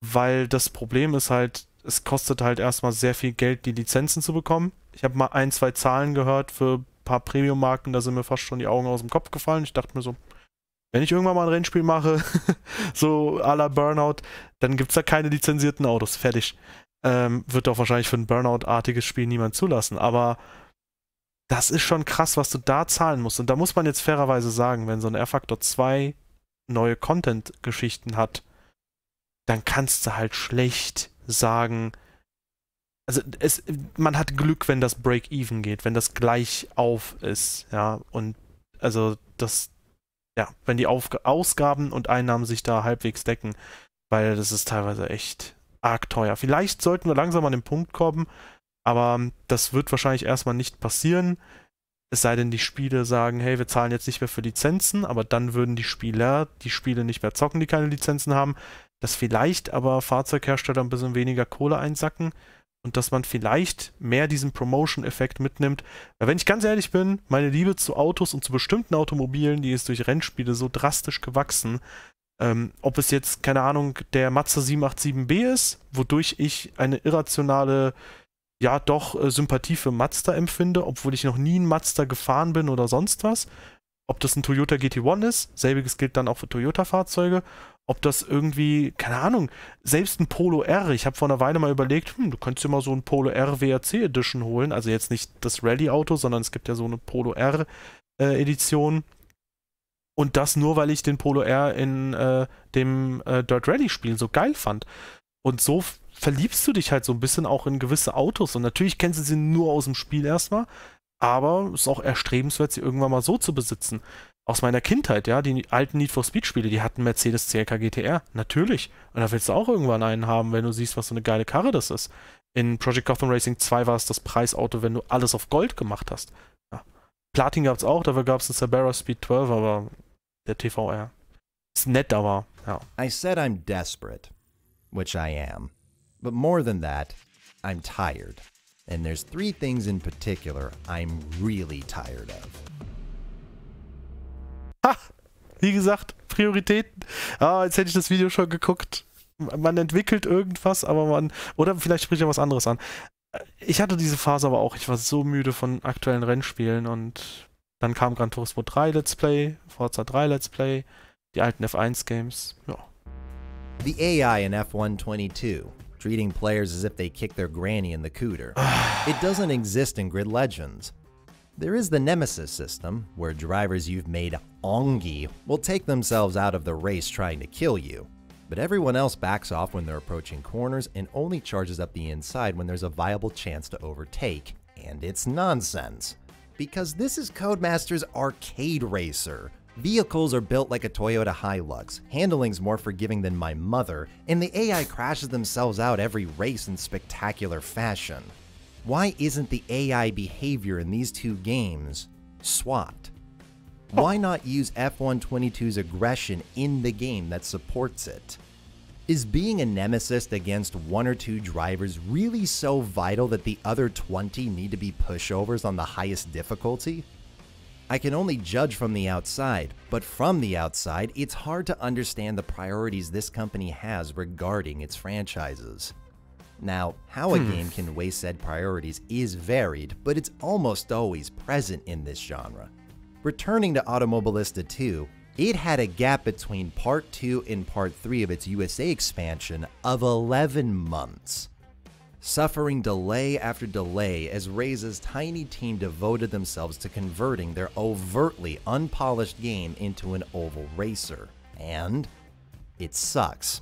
weil das Problem ist halt, es kostet halt erstmal sehr viel Geld, die Lizenzen zu bekommen. Ich habe mal 1, 2 Zahlen gehört für ein paar Premium-Marken, da sind mir fast schon die Augen aus dem Kopf gefallen. Ich dachte mir so, wenn ich irgendwann mal ein Rennspiel mache, so à la Burnout, dann gibt es da keine lizenzierten Autos. Fertig. Wird doch wahrscheinlich für ein Burnout-artiges Spiel niemand zulassen. Aber das ist schon krass, was du da zahlen musst. Und da muss man jetzt fairerweise sagen, wenn so ein R-Factor 2 neue Content-Geschichten hat, dann kannst du halt schlecht sagen, also man hat Glück, wenn das Break-Even geht, wenn das gleich auf ist, ja, und also das, ja, wenn die Ausgaben und Einnahmen sich da halbwegs decken, weil das ist teilweise echt arg teuer. Vielleicht sollten wir langsam an den Punkt kommen, aber das wird wahrscheinlich erstmal nicht passieren, es sei denn, die Spiele sagen, hey, wir zahlen jetzt nicht mehr für Lizenzen, aber dann würden die Spieler die Spiele nicht mehr zocken, die keine Lizenzen haben, dass vielleicht aber Fahrzeughersteller ein bisschen weniger Kohle einsacken und dass man vielleicht mehr diesen Promotion-Effekt mitnimmt. Weil wenn ich ganz ehrlich bin, meine Liebe zu Autos und zu bestimmten Automobilen, die ist durch Rennspiele so drastisch gewachsen. Ob es jetzt, keine Ahnung, der Mazda 787B ist, wodurch ich eine irrationale, ja doch, Sympathie für Mazda empfinde, obwohl ich noch nie einen Mazda gefahren bin oder sonst was. Ob das ein Toyota GT1 ist, selbiges gilt dann auch für Toyota-Fahrzeuge. Ob das irgendwie, keine Ahnung, selbst ein Polo R, ich habe vor einer Weile mal überlegt, du könntest dir mal so ein Polo R WRC Edition holen, also jetzt nicht das Rallye-Auto, sondern es gibt ja so eine Polo R Edition und das nur, weil ich den Polo R in dem Dirt Rally Spiel so geil fand und so verliebst du dich halt so ein bisschen auch in gewisse Autos und natürlich kennst du sie nur aus dem Spiel erstmal, aber es ist auch erstrebenswert, sie irgendwann mal so zu besitzen. Aus meiner Kindheit, ja, die alten Need for Speed Spiele, die hatten Mercedes CLK GTR, natürlich. Und da willst du auch irgendwann einen haben, wenn du siehst, was so eine geile Karre das ist. In Project Gotham Racing 2 war es das Preisauto, wenn du alles auf Gold gemacht hast. Ja. Platin gab es auch, dafür gab es einen Sabera Speed 12, aber der TVR ist nett, aber ja. I said I'm desperate, which I am. But more than that, I'm tired. And there's 3 things in particular I'm really tired of. Ha! Wie gesagt, Prioritäten. Ah, jetzt hätte ich das Video schon geguckt. Man entwickelt irgendwas, aber man... Oder vielleicht spricht er was anderes an. Ich hatte diese Phase aber auch. Ich war so müde von aktuellen Rennspielen und dann kam Gran Turismo 3 Let's Play, Forza 3 Let's Play, die alten F1-Games. Ja. The AI in F1 22, treating players as if they kicked their granny in the cooter. It doesn't exist in Grid Legends. There is the Nemesis system, where drivers you've made ongi will take themselves out of the race trying to kill you, but everyone else backs off when they're approaching corners and only charges up the inside when there's a viable chance to overtake, and it's nonsense. Because this is Codemaster's arcade racer. Vehicles are built like a Toyota Hilux, handling's more forgiving than my mother, and the AI crashes themselves out every race in spectacular fashion. Why isn't the AI behavior in these 2 games swapped? Why not use F122's aggression in the game that supports it? Is being a nemesis against 1 or 2 drivers really so vital that the other 20 need to be pushovers on the highest difficulty? I can only judge from the outside, but from the outside, it's hard to understand the priorities this company has regarding its franchises. Now, how a game can weigh said priorities is varied, but it's almost always present in this genre. Returning to Automobilista 2, it had a gap between Part 2 and Part 3 of its USA expansion of 11 months. Suffering delay after delay as Reiza's tiny team devoted themselves to converting their overtly unpolished game into an oval racer. And it sucks.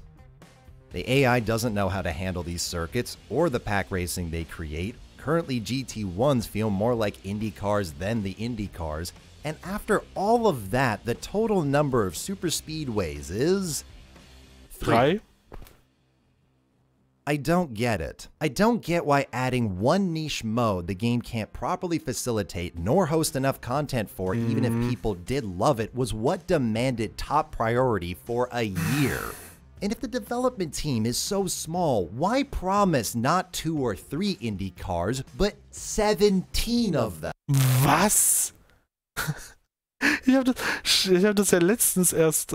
The AI doesn't know how to handle these circuits or the pack racing they create. Currently, GT1s feel more like Indy cars than the Indy cars. And after all of that, the total number of super speedways is 3. I don't get it. I don't get why adding one niche mode the game can't properly facilitate nor host enough content for, even if people did love it, was what demanded top priority for a year. And if the development team is so small, why promise not 2 or 3 Indy cars, but 17 of them? Was? Ich hab das ja letztens erst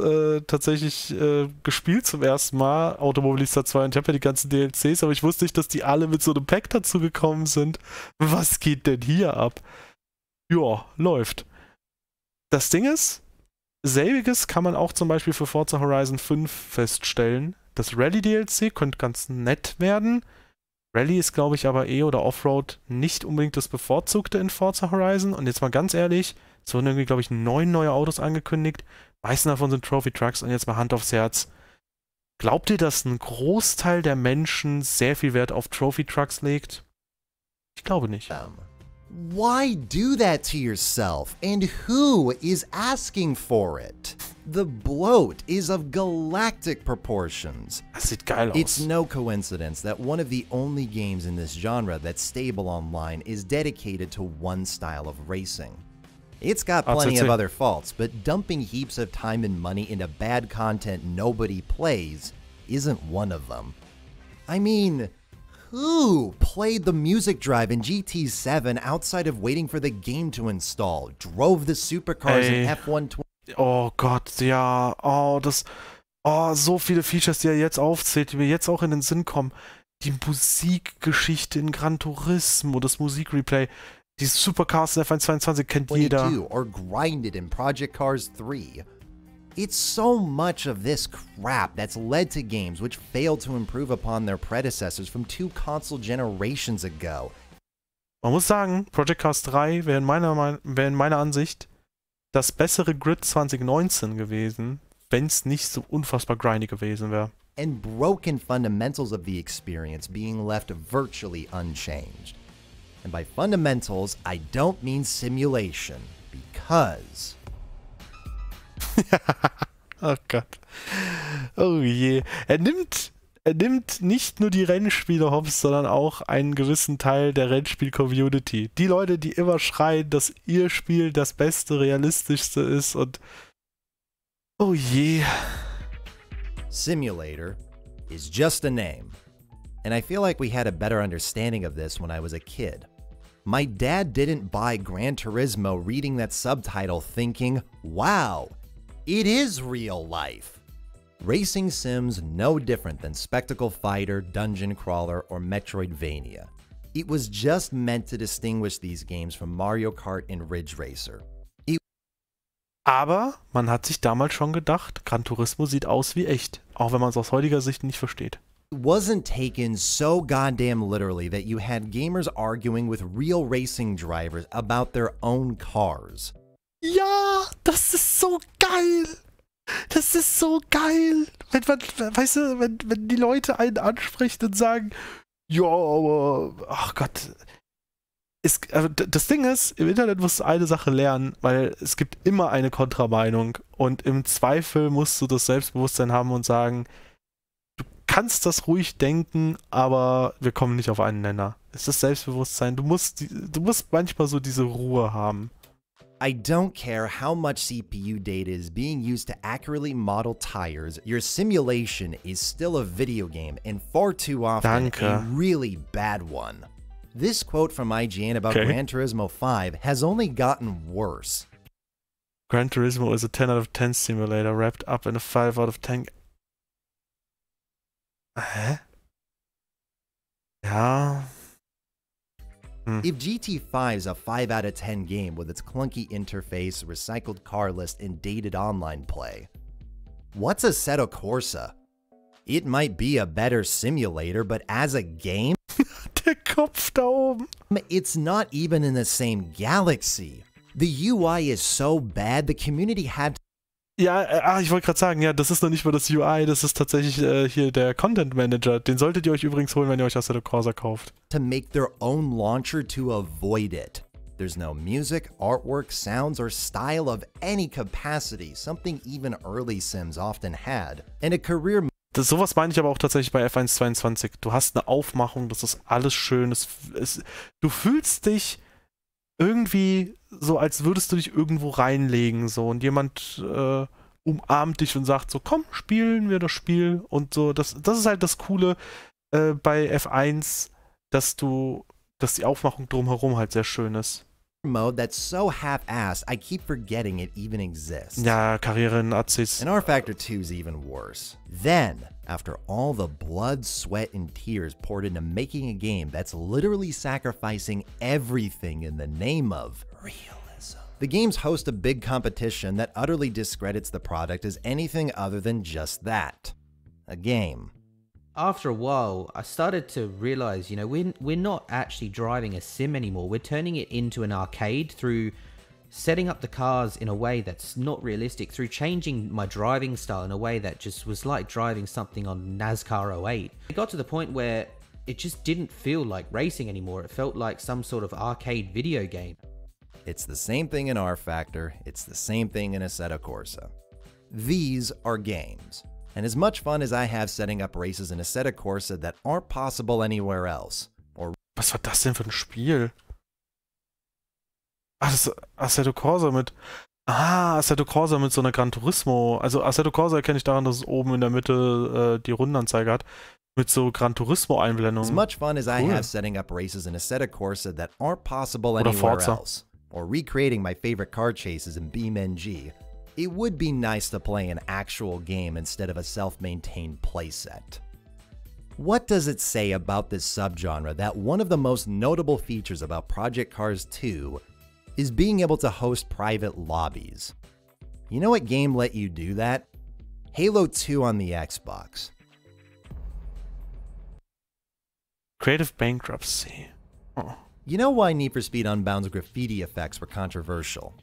tatsächlich gespielt zum ersten Mal, Automobilista 2, und ich habe ja die ganzen DLCs, aber ich wusste nicht, dass die alle mit so einem Pack dazu gekommen sind. Was geht denn hier ab? Ja, läuft. Das Ding ist, selbiges kann man auch zum Beispiel für Forza Horizon 5 feststellen. Das Rally-DLC könnte ganz nett werden. Rally ist, glaube ich, aber oder Offroad nicht unbedingt das Bevorzugte in Forza Horizon. Und jetzt mal ganz ehrlich, es wurden irgendwie, glaube ich, 9 neue Autos angekündigt. Meisten davon sind Trophy-Trucks. Und jetzt mal Hand aufs Herz. Glaubt ihr, dass ein Großteil der Menschen sehr viel Wert auf Trophy-Trucks legt? Ich glaube nicht. Why do that to yourself? And who is asking for it? The bloat is of galactic proportions. Das sieht geil aus. It's no coincidence that one of the only games in this genre that's stable online is dedicated to one style of racing. It's got plenty of other faults, but dumping heaps of time and money into bad content nobody plays isn't one of them. I mean, who played the music drive in GT7 outside of waiting for the game to install? Drove the supercars in F1 20? Oh Gott, ja. So viele Features, die er jetzt aufzählt, die mir jetzt auch in den Sinn kommen. Die Musikgeschichte in Gran Turismo, das Musikreplay, die Supercars in F1 22 kennt jeder. Or grinded in Project Cars 3. It's so much of this crap that's led to games which failed to improve upon their predecessors from 2 console generations ago. Man muss sagen, Project Cars 3 wäre in meiner Ansicht das bessere Grid 2019 gewesen, wenn es nicht so unfassbar grindy gewesen wäre. And broken fundamentals of the experience being left virtually unchanged. And by fundamentals, I don't mean simulation, because... Oh Gott. Oh je. Er nimmt nicht nur die Rennspiele Hops, sondern auch einen gewissen Teil der Rennspiel-Community. Die Leute, die immer schreien, dass ihr Spiel das beste, realistischste ist und oh je. Simulator is just a name. and I feel like we had a better understanding of this when I was a kid. My dad didn't buy Gran Turismo reading that subtitle thinking, wow, it is real life. Racing sims no different than Spectacle Fighter, Dungeon Crawler, or Metroidvania. It was just meant to distinguish these games from Mario Kart and Ridge Racer. Aber man hat sich damals schon gedacht, Gran Turismo sieht aus wie echt, auch wenn man es aus heutiger Sicht nicht versteht. It wasn't taken so goddamn literally that you had gamers arguing with real racing drivers about their own cars. Ja, das ist so geil! Das ist so geil! Wenn man, weißt du, wenn die Leute einen ansprechen und sagen, ja, aber, ach Gott. Das Ding ist, im Internet musst du eine Sache lernen, weil es gibt immer eine Kontrameinung und im Zweifel musst du das Selbstbewusstsein haben und sagen, du kannst das ruhig denken, aber wir kommen nicht auf einen Nenner. Es ist das Selbstbewusstsein, du musst manchmal so diese Ruhe haben. I don't care how much CPU data is being used to accurately model tires, your simulation is still a video game and far too often a really bad one. This quote from IGN about Gran Turismo 5 has only gotten worse. Gran Turismo is a 10 out of 10 simulator wrapped up in a 5 out of 10. Hä? Ja. If GT5 is a 5 out of 10 game with its clunky interface, recycled car list, and dated online play, what's Assetto Corsa? It might be a better simulator, but as a game, Der Kopf da oben. It's not even in the same galaxy. The UI is so bad, the community had to. Ja, ich wollte gerade sagen, ja, das ist noch nicht mal das UI, das ist tatsächlich hier der Content Manager. Den solltet ihr euch übrigens holen, wenn ihr euch Assetto Corsa kauft. To make their own launcher to avoid it. There's no music, artwork, sounds, or style of any capacity, something even early Sims often had. And a career. Sowas meine ich aber auch tatsächlich bei F1 22. Du hast eine Aufmachung, das ist alles schön. Du fühlst dich irgendwie so, als würdest du dich irgendwo reinlegen, so, und jemand umarmt dich und sagt so, komm, spielen wir das Spiel und so. Das ist halt das Coole bei F1, dass die Aufmachung drumherum halt sehr schön ist. Mode that's so half-assed, I keep forgetting it even exists. Ja, Karriere in ACs. And R-Factor 2 is even worse. Then, after all the blood, sweat, and tears poured into making a game that's literally sacrificing everything in the name of realism, the games host a big competition that utterly discredits the product as anything other than just that. A game. After a while, I started to realize, you know, we're not actually driving a sim anymore. We're turning it into an arcade through setting up the cars in a way that's not realistic, through changing my driving style in a way that just was like driving something on NASCAR 08. It got to the point where it just didn't feel like racing anymore. It felt like some sort of arcade video game. It's the same thing in R-Factor. It's the same thing in Assetto Corsa. These are games. And as much fun as I have setting up races in Assetto Corsa that aren't possible anywhere else. Was war das denn für ein Spiel? Ah, das ist Assetto Corsa mit. Assetto Corsa mit so einer Gran Turismo. Also Assetto Corsa erkenne ich daran, dass es oben in der Mitte die Rundenanzeige hat. Mit so Gran Turismo-Einblendungen. As much fun as I have setting up races in Assetto Corsa that aren't possible anywhere else. Or recreating my favorite car chases in BeamNG. It would be nice to play an actual game instead of a self-maintained playset. What does it say about this subgenre that one of the most notable features about Project Cars 2 is being able to host private lobbies? You know what game let you do that? Halo 2 on the Xbox. Creative bankruptcy. Oh. You know why Need for Speed Unbound's graffiti effects were controversial?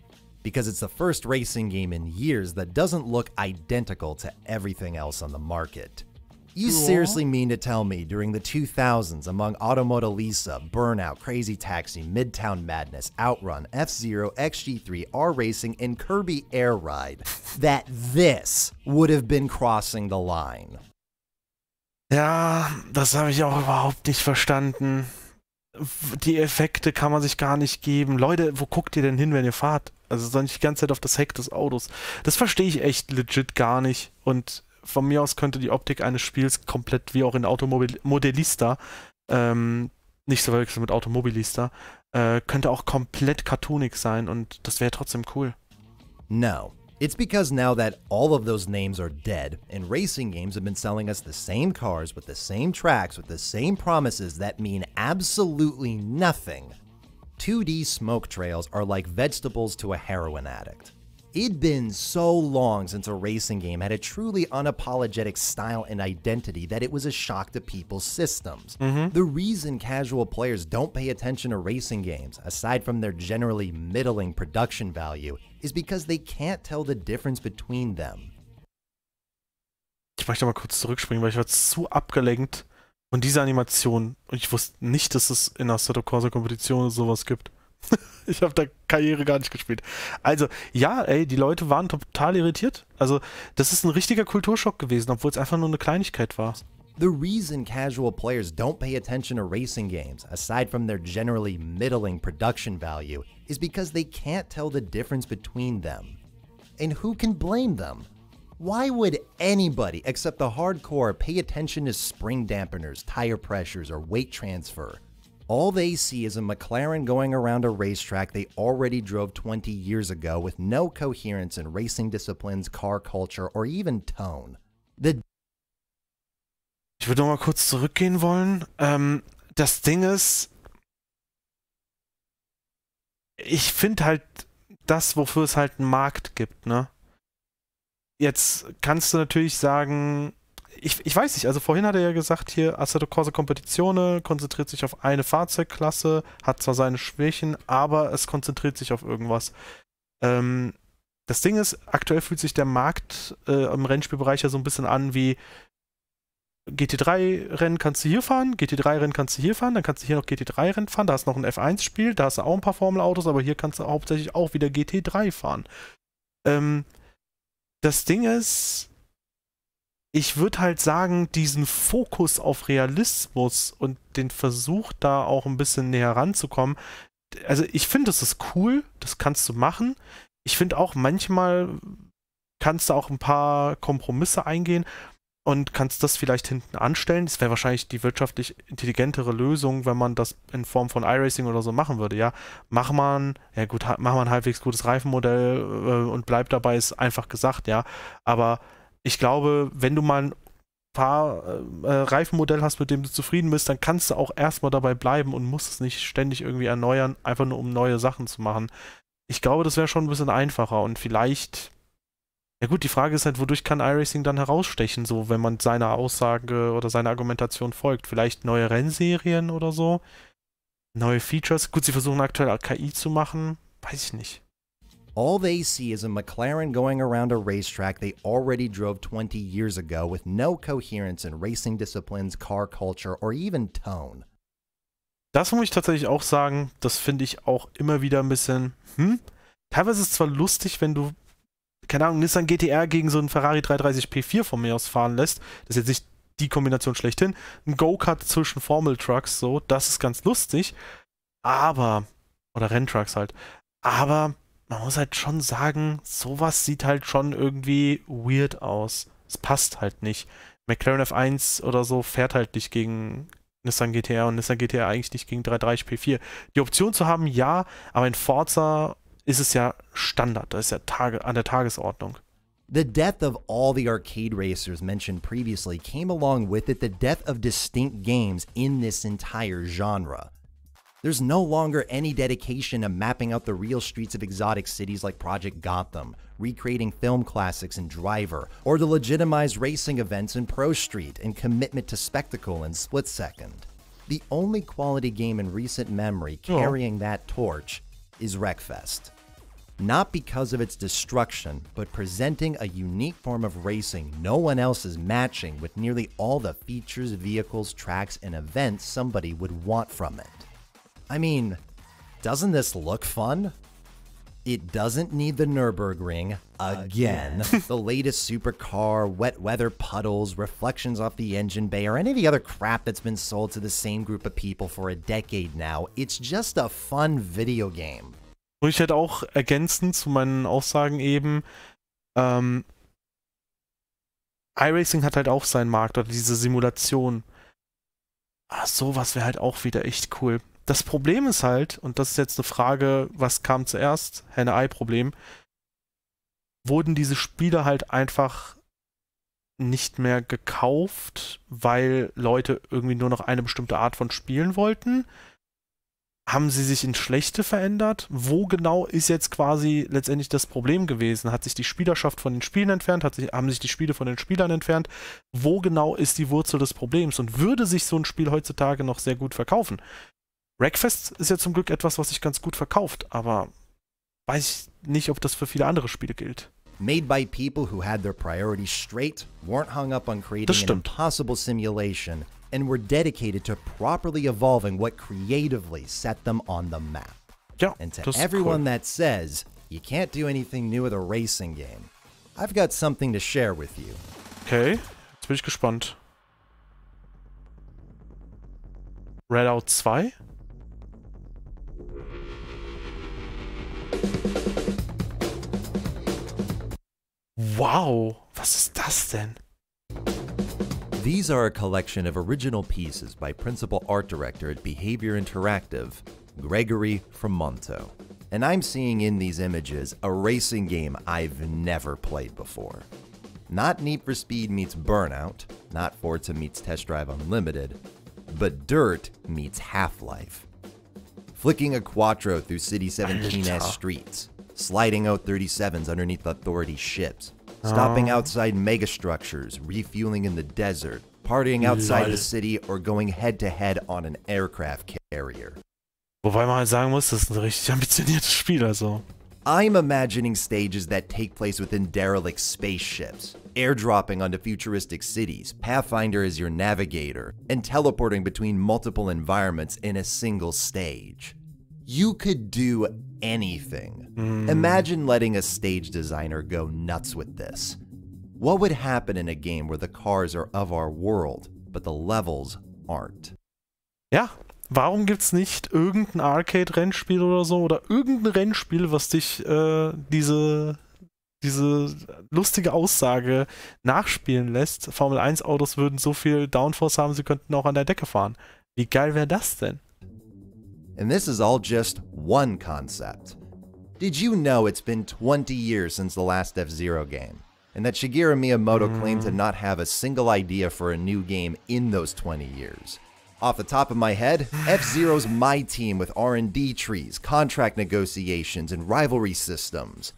Because it's the first racing game in years that doesn't look identical to everything else on the market. You seriously mean to tell me during the 2000s among Automoto Lisa, Burnout, Crazy Taxi, Midtown Madness, Outrun, F-Zero, XG3, R-Racing, and Kirby Air Ride that this would have been crossing the line? Ja, das habe ich auch überhaupt nicht verstanden. Die Effekte kann man sich gar nicht geben. Leute, wo guckt ihr denn hin, wenn ihr fahrt? Also soll nicht die ganze Zeit auf das Heck des Autos. Das verstehe ich echt legit gar nicht. Und von mir aus könnte die Optik eines Spiels komplett wie auch in Automodellista, nicht zu verwechseln mit Automobilista, könnte auch komplett cartoonig sein und das wäre trotzdem cool. No. It's because now that all of those names are dead, and racing games have been selling us the same cars with the same tracks with the same promises that mean absolutely nothing. 2D smoke trails are like vegetables to a heroin addict. It'd been so long since a racing game had a truly unapologetic style and identity that it was a shock to people's systems. The reason casual players don't pay attention to racing games, aside from their generally middling production value, is because they can't tell the difference between them. Ich möchte mal kurz zurückspringen, weil ich war zu abgelenkt von dieser Animation und ich wusste nicht, dass es in Assetto Corsa Kompetition sowas gibt. Ich habe da Karriere gar nicht gespielt. Also, ja, ey, die Leute waren total irritiert. Also, das ist ein richtiger Kulturschock gewesen, obwohl es einfach nur eine Kleinigkeit war. The reason casual players don't pay attention to racing games, aside from their generally middling production value, is because they can't tell the difference between them. And who can blame them? Why would anybody except the hardcore pay attention to spring dampeners, tire pressures, or weight transfer? All they see is a McLaren going around a racetrack they already drove 20 years ago with no coherence in racing disciplines, car culture, or even tone. Ich würde noch mal kurz zurückgehen wollen. Das Ding ist, ich finde halt das, wofür es halt einen Markt gibt, ne? Jetzt kannst du natürlich sagen, ich weiß nicht, also vorhin hat er ja gesagt, hier Assetto Corsa Competizione konzentriert sich auf eine Fahrzeugklasse, hat zwar seine Schwächen, aber es konzentriert sich auf irgendwas. Das Ding ist, aktuell fühlt sich der Markt im Rennspielbereich ja so ein bisschen an wie GT3-Rennen kannst du hier fahren, GT3-Rennen kannst du hier fahren, dann kannst du hier noch GT3-Rennen fahren, da hast du noch ein F1-Spiel, da hast du auch ein paar Formel-Autos, aber hier kannst du hauptsächlich auch wieder GT3 fahren. Das Ding ist, ich würde halt sagen, diesen Fokus auf Realismus und den Versuch, da auch ein bisschen näher ranzukommen, also ich finde, das ist cool, das kannst du machen. Ich finde auch, manchmal kannst du auch ein paar Kompromisse eingehen und kannst das vielleicht hinten anstellen. Das wäre wahrscheinlich die wirtschaftlich intelligentere Lösung, wenn man das in Form von iRacing oder so machen würde, ja. Mach mal ein halbwegs gutes Reifenmodell und bleib dabei, ist einfach gesagt, ja. Aber ich glaube, wenn du mal ein Reifenmodell hast, mit dem du zufrieden bist, dann kannst du auch erstmal dabei bleiben und musst es nicht ständig irgendwie erneuern, einfach nur um neue Sachen zu machen. Ich glaube, das wäre schon ein bisschen einfacher und vielleicht, ja gut, die Frage ist halt, wodurch kann iRacing dann herausstechen, so wenn man seiner Aussage oder seiner Argumentation folgt? Vielleicht neue Rennserien oder so? Neue Features? Gut, sie versuchen aktuell KI zu machen, weiß ich nicht. All they see is a McLaren going around a racetrack they already drove 20 years ago with no coherence in racing disciplines, car culture, or even tone. Das muss ich tatsächlich auch sagen, das finde ich auch immer wieder ein bisschen, teilweise ist es zwar lustig, wenn du, keine Ahnung, Nissan GT-R gegen so einen Ferrari 330 P4 von mir aus fahren lässt, das ist jetzt nicht die Kombination schlechthin, ein Go-Kart zwischen Formel-Trucks, so, das ist ganz lustig, aber, oder Renntrucks halt, aber man muss halt schon sagen, sowas sieht halt schon irgendwie weird aus. Es passt halt nicht. McLaren F1 oder so fährt halt nicht gegen Nissan GT-R und Nissan GT-R eigentlich nicht gegen 330 P4. Die Option zu haben, ja, aber in Forza ist es ja Standard. Das ist ja an der Tagesordnung. The death of all the arcade racers mentioned previously came along with it the death of distinct games in this entire genre. There's no longer any dedication to mapping out the real streets of exotic cities like Project Gotham, recreating film classics in Driver, or the legitimized racing events in Pro Street and commitment to spectacle in Split Second. The only quality game in recent memory carrying that torch is Wreckfest. Not because of its destruction, but presenting a unique form of racing no one else is matching with nearly all the features, vehicles, tracks, and events somebody would want from it. I mean, doesn't this look fun? It doesn't need the Nürburgring again, the latest supercar, wet weather puddles, reflections off the engine bay, or any of the other crap that's been sold to the same group of people for a decade now. It's just a fun video game. Und ich hätte auch ergänzend zu meinen Aussagen eben, iRacing hat halt auch seinen Markt oder diese Simulation. Sowas wäre halt auch wieder echt cool. Das Problem ist halt, und das ist jetzt eine Frage, was kam zuerst? Henne-Ei-Problem. Wurden diese Spiele halt einfach nicht mehr gekauft, weil Leute irgendwie nur noch eine bestimmte Art von Spielen wollten? Haben sie sich in schlechte verändert? Wo genau ist jetzt quasi letztendlich das Problem gewesen? Hat sich die Spielerschaft von den Spielen entfernt? Haben sich die Spiele von den Spielern entfernt? Wo genau ist die Wurzel des Problems? Und würde sich so ein Spiel heutzutage noch sehr gut verkaufen? Wreckfest ist ja zum Glück etwas, was sich ganz gut verkauft, aber weiß ich nicht, ob das für viele andere Spiele gilt. Made by people who had their priorities straight, weren't hung up on creating an impossible simulation, and were dedicated to properly evolving what creatively set them on the map. Ja, and to everyone that says, you can't do anything new with a racing game, I've got something to share with you. Okay, jetzt bin ich gespannt. Redout 2? Wow, was ist das denn? These are a collection of original pieces by Principal Art Director at Behavior Interactive, Gregory from Monto. And I'm seeing in these images a racing game I've never played before. Not Need for Speed meets Burnout, not Forza meets Test Drive Unlimited, but Dirt meets Half-Life. Flicking a Quattro through City 17's streets, sliding out 37s underneath Authority ships, stopping outside megastructures, refueling in the desert, partying outside the city, or going head-to-head on an aircraft carrier. Wobei man halt sagen muss, das ist ein richtig ambitioniertes Spiel, also. I'm imagining stages that take place within derelict spaceships, airdropping onto futuristic cities, Pathfinder as your navigator, and teleporting between multiple environments in a single stage. You could do anything. Imagine letting a stage designer go nuts with this. What would happen in a game where the cars are of our world, but the levels aren't? Ja, warum gibt's nicht irgendein Arcade-Rennspiel oder so, oder irgendein Rennspiel, was dich diese lustige Aussage nachspielen lässt? Formel-1-Autos würden so viel Downforce haben, sie könnten auch an der Decke fahren. Wie geil wäre das denn? And this is all just one concept. Did you know it's been 20 years since the last F-Zero game, and that Shigeru Miyamoto claimed to not have a single idea for a new game in those 20 years? Off the top of my head, F-Zero's my team with R&D trees, contract negotiations, and rivalry systems.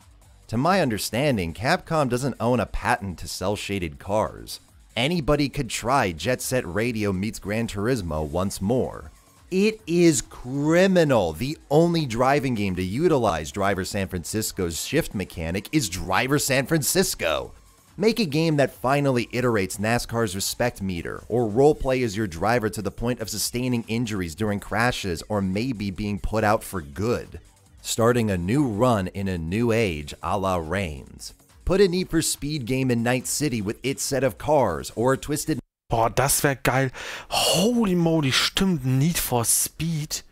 To my understanding, Capcom doesn't own a patent to sell shaded cars. Anybody could try Jet Set Radio meets Gran Turismo once more. It is criminal. The only driving game to utilize Driver San Francisco's shift mechanic is Driver San Francisco. Make a game that finally iterates NASCAR's respect meter, or roleplay as your driver to the point of sustaining injuries during crashes or maybe being put out for good. Starting a new run in a new age a la Reigns. Put a Need for Speed game in Night City with its set of cars, or a Twisted... Boah, das wäre geil. Holy moly, stimmt, Need for Speed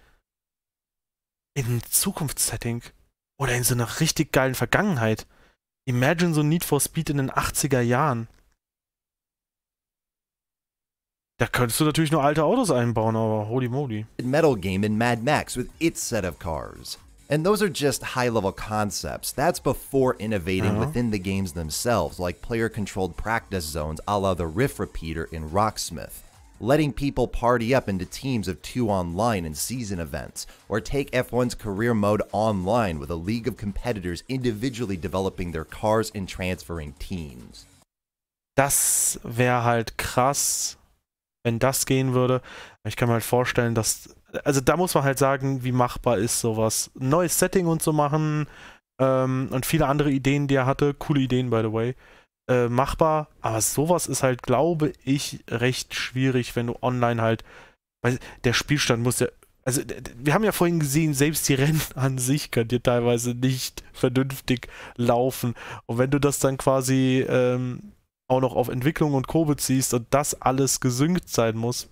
in einem Zukunftssetting oder in so einer richtig geilen Vergangenheit. Imagine so Need for Speed in den 80er Jahren. Da könntest du natürlich nur alte Autos einbauen, aber holy moly. Metal game in Mad Max with its set of cars. And those are just high-level concepts. That's before innovating within the games themselves, like player-controlled practice zones a la the Riff Repeater in Rocksmith, letting people party up into teams of 2 online in season events, or take F1's career mode online with a league of competitors individually developing their cars and transferring teams. Das wäre halt krass, wenn das gehen würde. Ich kann mir halt vorstellen, dass... Also da muss man halt sagen, wie machbar ist sowas. Ein neues Setting und so machen und viele andere Ideen, die er hatte. Coole Ideen, by the way. Machbar, aber sowas ist halt, glaube ich, recht schwierig, wenn du online halt... Weil der Spielstand muss ja... Also wir haben ja vorhin gesehen, selbst die Rennen an sich können dir teilweise nicht vernünftig laufen. Und wenn du das dann quasi auch noch auf Entwicklung und Co. beziehst und das alles gesynkt sein muss...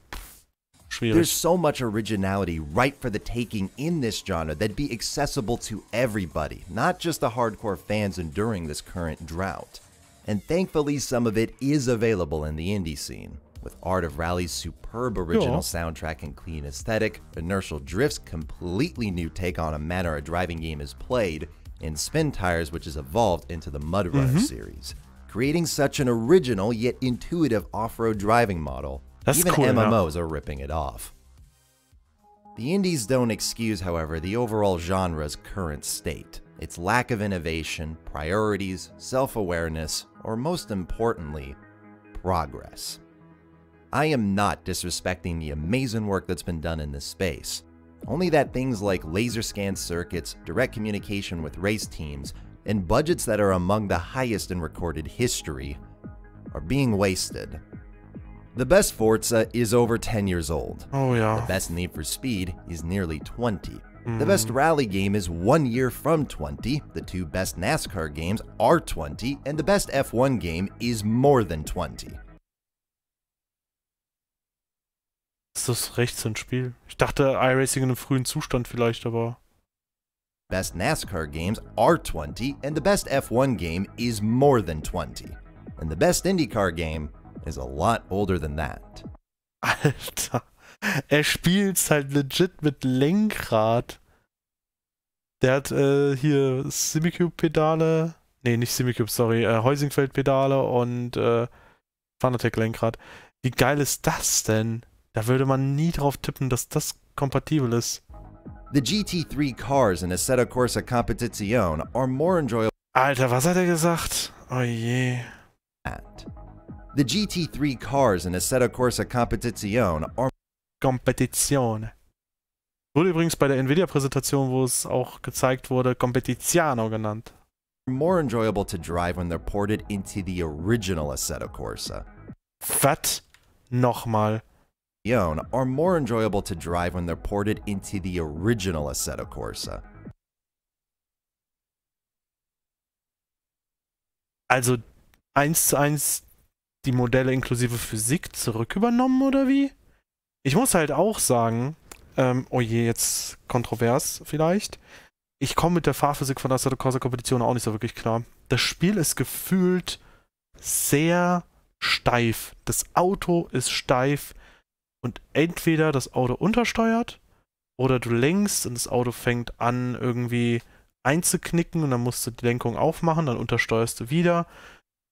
Schwierig. There's so much originality ripe for the taking in this genre that'd be accessible to everybody, not just the hardcore fans enduring this current drought. and thankfully some of it is available in the indie scene. With Art of Rally's superb original soundtrack and clean aesthetic, Inertial Drift's completely new take on a manner a driving game is played, and Spin Tires, which has evolved into the Mud Runner series, creating such an original yet intuitive off-road driving model. Even cool, MMOs are ripping it off. The indies don't excuse, however, the overall genre's current state, its lack of innovation, priorities, self-awareness, or most importantly, progress. I am not disrespecting the amazing work that's been done in this space, only that things like laser scan circuits, direct communication with race teams, and budgets that are among the highest in recorded history are being wasted. The best Forza is over 10 years old. Oh yeah. The best Need for Speed is nearly 20. The best rally game is 1 year from 20, the 2 best NASCAR games are 20, and the best F1 game is more than 20. Ist das Rechtshandspiel? Ich dachte iRacing in einem frühen Zustand vielleicht, aber... Best NASCAR games are 20, and the best F1 game is more than 20. And the best IndyCar game is a lot older than that. Alter, spielt's halt legit mit Lenkrad. Der hat hier Simicube-Pedale, nee, nicht Simicube, sorry, Heusingfeld-Pedale und Fanatec-Lenkrad. Wie geil ist das denn? Da würde man nie drauf tippen, dass das kompatibel ist. The GT3 cars in Assetto Corsa Competizione are more enjoyable. Alter, was hat er gesagt? Oh je. The GT3 cars in Assetto Corsa Competizione are Competizione. Wurde übrigens bei der Nvidia-Präsentation, wo es auch gezeigt wurde, Competiziano genannt. More enjoyable to drive when they're ported into the original Assetto Corsa. Was? Nochmal. Are more enjoyable to drive when they're ported into the original Assetto Corsa. Also 1:1 die Modelle inklusive Physik zurück übernommen, oder wie? Ich muss halt auch sagen, oh je, jetzt kontrovers vielleicht, ich komme mit der Fahrphysik von Assetto Corsa Competition auch nicht so wirklich klar. Das Spiel ist gefühlt sehr steif. Das Auto ist steif und entweder das Auto untersteuert oder du lenkst und das Auto fängt an irgendwie einzuknicken und dann musst du die Lenkung aufmachen, dann untersteuerst du wieder.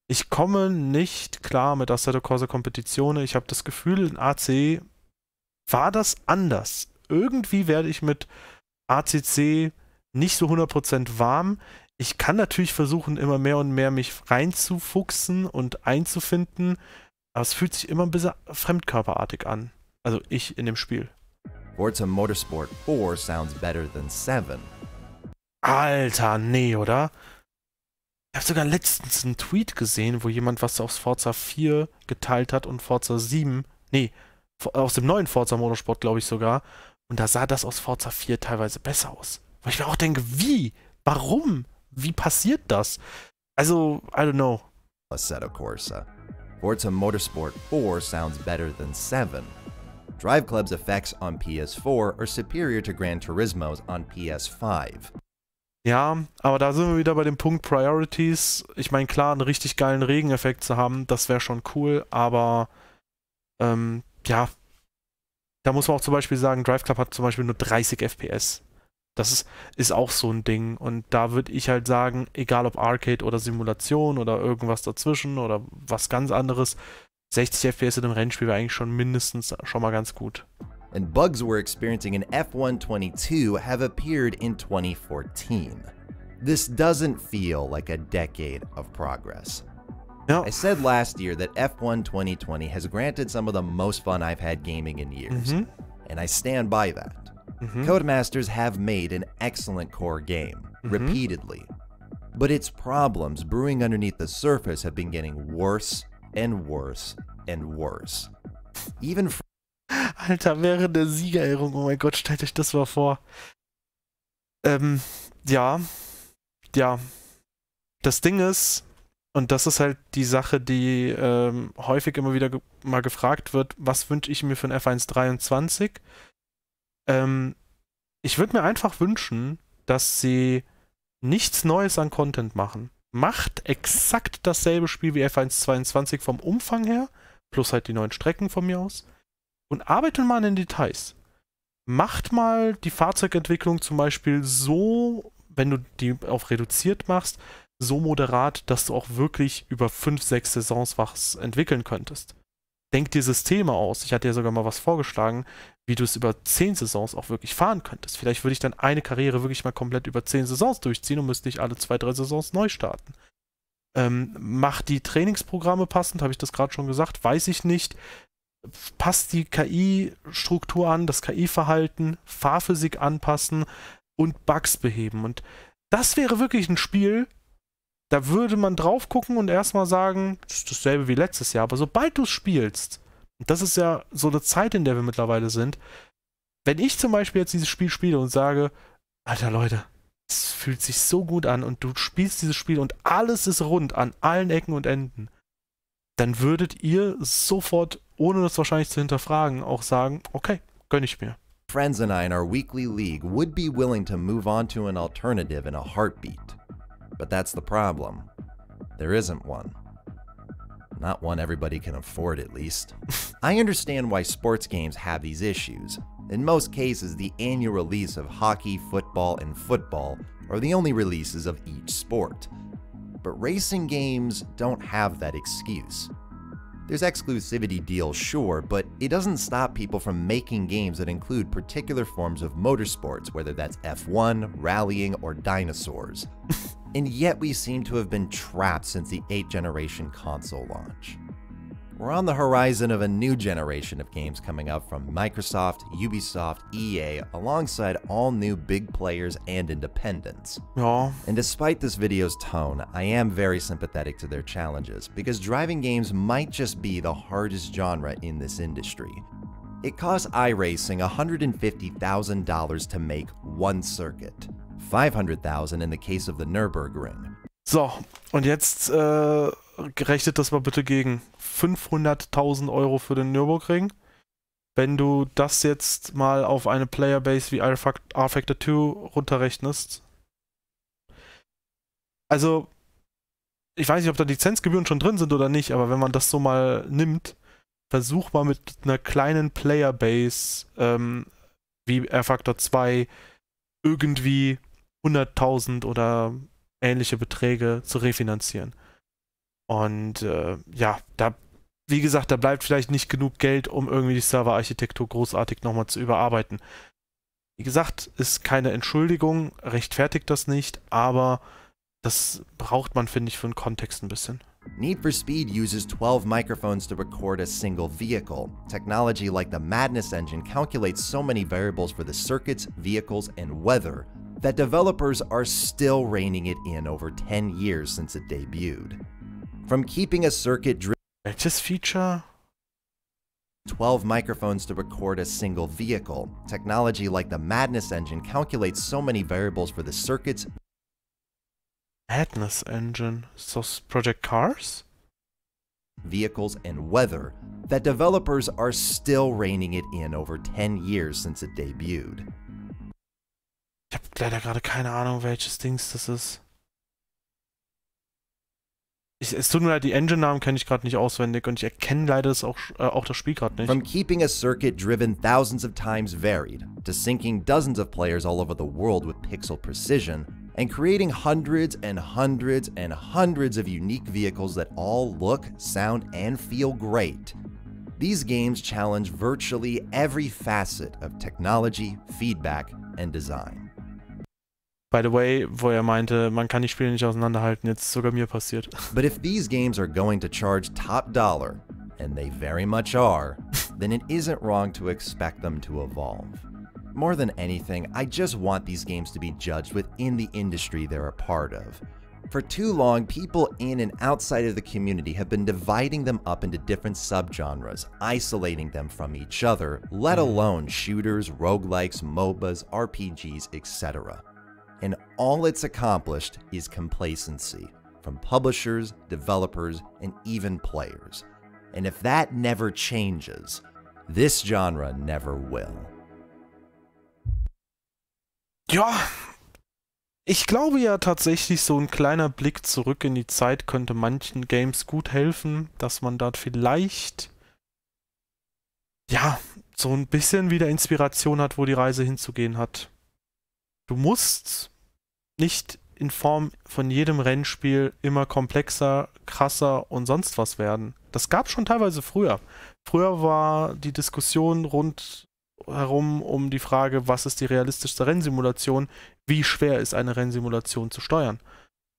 Ich komme nicht klar mit Assetto Corsa Competizione. Ich habe das Gefühl, in AC war das anders. Irgendwie werde ich mit ACC nicht so 100% warm. Ich kann natürlich versuchen, immer mehr und mehr mich reinzufuchsen und einzufinden, aber es fühlt sich immer ein bisschen fremdkörperartig an. Also ich in dem Spiel. Forza Motorsport 4 sounds better than 7. Alter, nee, oder? Ich habe sogar letztens einen Tweet gesehen, wo jemand was aus Forza 4 geteilt hat und Forza 7, nee, aus dem neuen Forza Motorsport, glaube ich sogar. Und da sah das aus Forza 4 teilweise besser aus. Weil ich mir auch denke, wie? Warum? Wie passiert das? Also, I don't know. Assetto Corsa. Forza Motorsport 4 sounds better than 7. Drive Club's effects on PS4 are superior to Gran Turismo's on PS5. Ja, aber da sind wir wieder bei dem Punkt Priorities. Ich meine, klar, einen richtig geilen Regeneffekt zu haben, das wäre schon cool, aber ja, da muss man auch zum Beispiel sagen, Drive Club hat zum Beispiel nur 30 FPS. Das ist auch so ein Ding und da würde ich halt sagen, egal ob Arcade oder Simulation oder irgendwas dazwischen oder was ganz anderes, 60 FPS in einem Rennspiel wäre eigentlich schon mindestens schon mal ganz gut. And bugs we're experiencing in F1 22 have appeared in 2014. This doesn't feel like a decade of progress. Ja. I said last year that F1 2020 has granted some of the most fun I've had gaming in years, and I stand by that. Codemasters have made an excellent core game, repeatedly, but its problems brewing underneath the surface have been getting worse and worse and worse. Even Alter, während der Siegerehrung, oh mein Gott, stellt euch das mal vor. Ja. Das Ding ist, und das ist halt die Sache, die häufig immer wieder mal gefragt wird, was wünsche ich mir für ein F1 23? Ich würde mir einfach wünschen, dass sie nichts Neues an Content machen. macht exakt dasselbe Spiel wie F1 22 vom Umfang her, plus halt die neuen Strecken von mir aus, und arbeitet mal an den Details. Macht mal die Fahrzeugentwicklung zum Beispiel so, wenn du die auf reduziert machst, so moderat, dass du auch wirklich über 5, 6 Saisons was entwickeln könntest. Denk dir Systeme aus. Ich hatte ja sogar mal was vorgeschlagen, wie du es über 10 Saisons auch wirklich fahren könntest. Vielleicht würde ich dann eine Karriere wirklich mal komplett über 10 Saisons durchziehen und müsste nicht alle 2, 3 Saisons neu starten. Macht die Trainingsprogramme passend, habe ich das gerade schon gesagt, weiß ich nicht. Passt die KI-Struktur an, das KI-Verhalten, Fahrphysik anpassen und Bugs beheben. Und das wäre wirklich ein Spiel, da würde man drauf gucken und erstmal sagen, das ist dasselbe wie letztes Jahr. Aber sobald du es spielst, und das ist ja so eine Zeit, in der wir mittlerweile sind, wenn ich zum Beispiel jetzt dieses Spiel spiele und sage, Alter Leute, es fühlt sich so gut an und du spielst dieses Spiel und alles ist rund an allen Ecken und Enden, dann würdet ihr sofort, ohne das wahrscheinlich zu hinterfragen, auch sagen, okay, gönn ich mir. Friends and I in our weekly league would be willing to move on to an alternative in a heartbeat. But that's the problem. There isn't one. Not one everybody can afford, at least. I understand why sports games have these issues. In most cases, the annual release of hockey, football, and football are the only releases of each sport. But racing games don't have that excuse. There's exclusivity deals, sure, but it doesn't stop people from making games that include particular forms of motorsports, whether that's F1, rallying, or dinosaurs. And yet we seem to have been trapped since the 8th generation console launch. We're on the horizon of a new generation of games coming out from Microsoft, Ubisoft, EA, alongside all new big players and independents. Ja. And despite this video's tone, I am very sympathetic to their challenges, because driving games might just be the hardest genre in this industry. It costs iRacing $150,000 to make one circuit, $500,000 in the case of the Nürburgring. So, und jetzt rechnet das mal bitte gegen 500.000 Euro für den Nürburgring. Wenn du das jetzt mal auf eine Playerbase wie R-Factor 2 runterrechnest. Also, ich weiß nicht, ob da Lizenzgebühren schon drin sind oder nicht, aber wenn man das so mal nimmt, versuch mal mit einer kleinen Playerbase wie R-Factor 2 irgendwie 100.000 oder ähnliche Beträge zu refinanzieren. Und ja, da, wie gesagt, da bleibt vielleicht nicht genug Geld, um irgendwie die Serverarchitektur großartig nochmal zu überarbeiten. Wie gesagt, ist keine Entschuldigung, rechtfertigt das nicht, aber das braucht man, finde ich, für den Kontext ein bisschen. Need for Speed uses 12 microphones to record a single vehicle. Technology like the Madness engine calculates so many variables for the circuits, vehicles, and weather that developers are still reining it in over 10 years since it debuted. From keeping a circuit driven, welches Feature? 12 microphones to record a single vehicle. Technology like the Madness engine calculates so many variables for the circuits. Madness engine? Ist das Project Cars? Vehicles and weather that developers are still reining it in over 10 years since it debuted. Ich habe leider gerade keine Ahnung, welches Dings das ist. Es tut mir leid, die Engine-Namen kenne ich gerade nicht auswendig und ich erkenne leider auch das Spiel gerade nicht. From keeping a circuit driven thousands of times varied, to syncing dozens of players all over the world with pixel precision, and creating hundreds and hundreds and hundreds of unique vehicles that all look, sound, and feel great. These games challenge virtually every facet of technology, feedback, and design. By the way, wo er meinte, man kann die Spiele nicht auseinanderhalten, jetzt sogar mir passiert. But if these games are going to charge top dollar, and they very much are, then it isn't wrong to expect them to evolve. More than anything, I just want these games to be judged within the industry they're a part of. For too long, people in and outside of the community have been dividing them up into different subgenres, isolating them from each other, let alone shooters, roguelikes, MOBAs, RPGs, etc. And all it's accomplished is complacency from publishers, developers, and even players. And if that never changes, this genre never will. Ja, Ich glaube ja tatsächlich, so ein kleiner Blick zurück in die Zeit könnte manchen Games gut helfen, dass man dort vielleicht, ja, so ein bisschen wieder Inspiration hat, wo die Reise hinzugehen hat. Du musst nicht in Form von jedem Rennspiel immer komplexer, krasser und sonst was werden. Das gab es schon teilweise früher. Früher war die Diskussion rundherum um die Frage, was ist die realistischste Rennsimulation, wie schwer ist eine Rennsimulation zu steuern.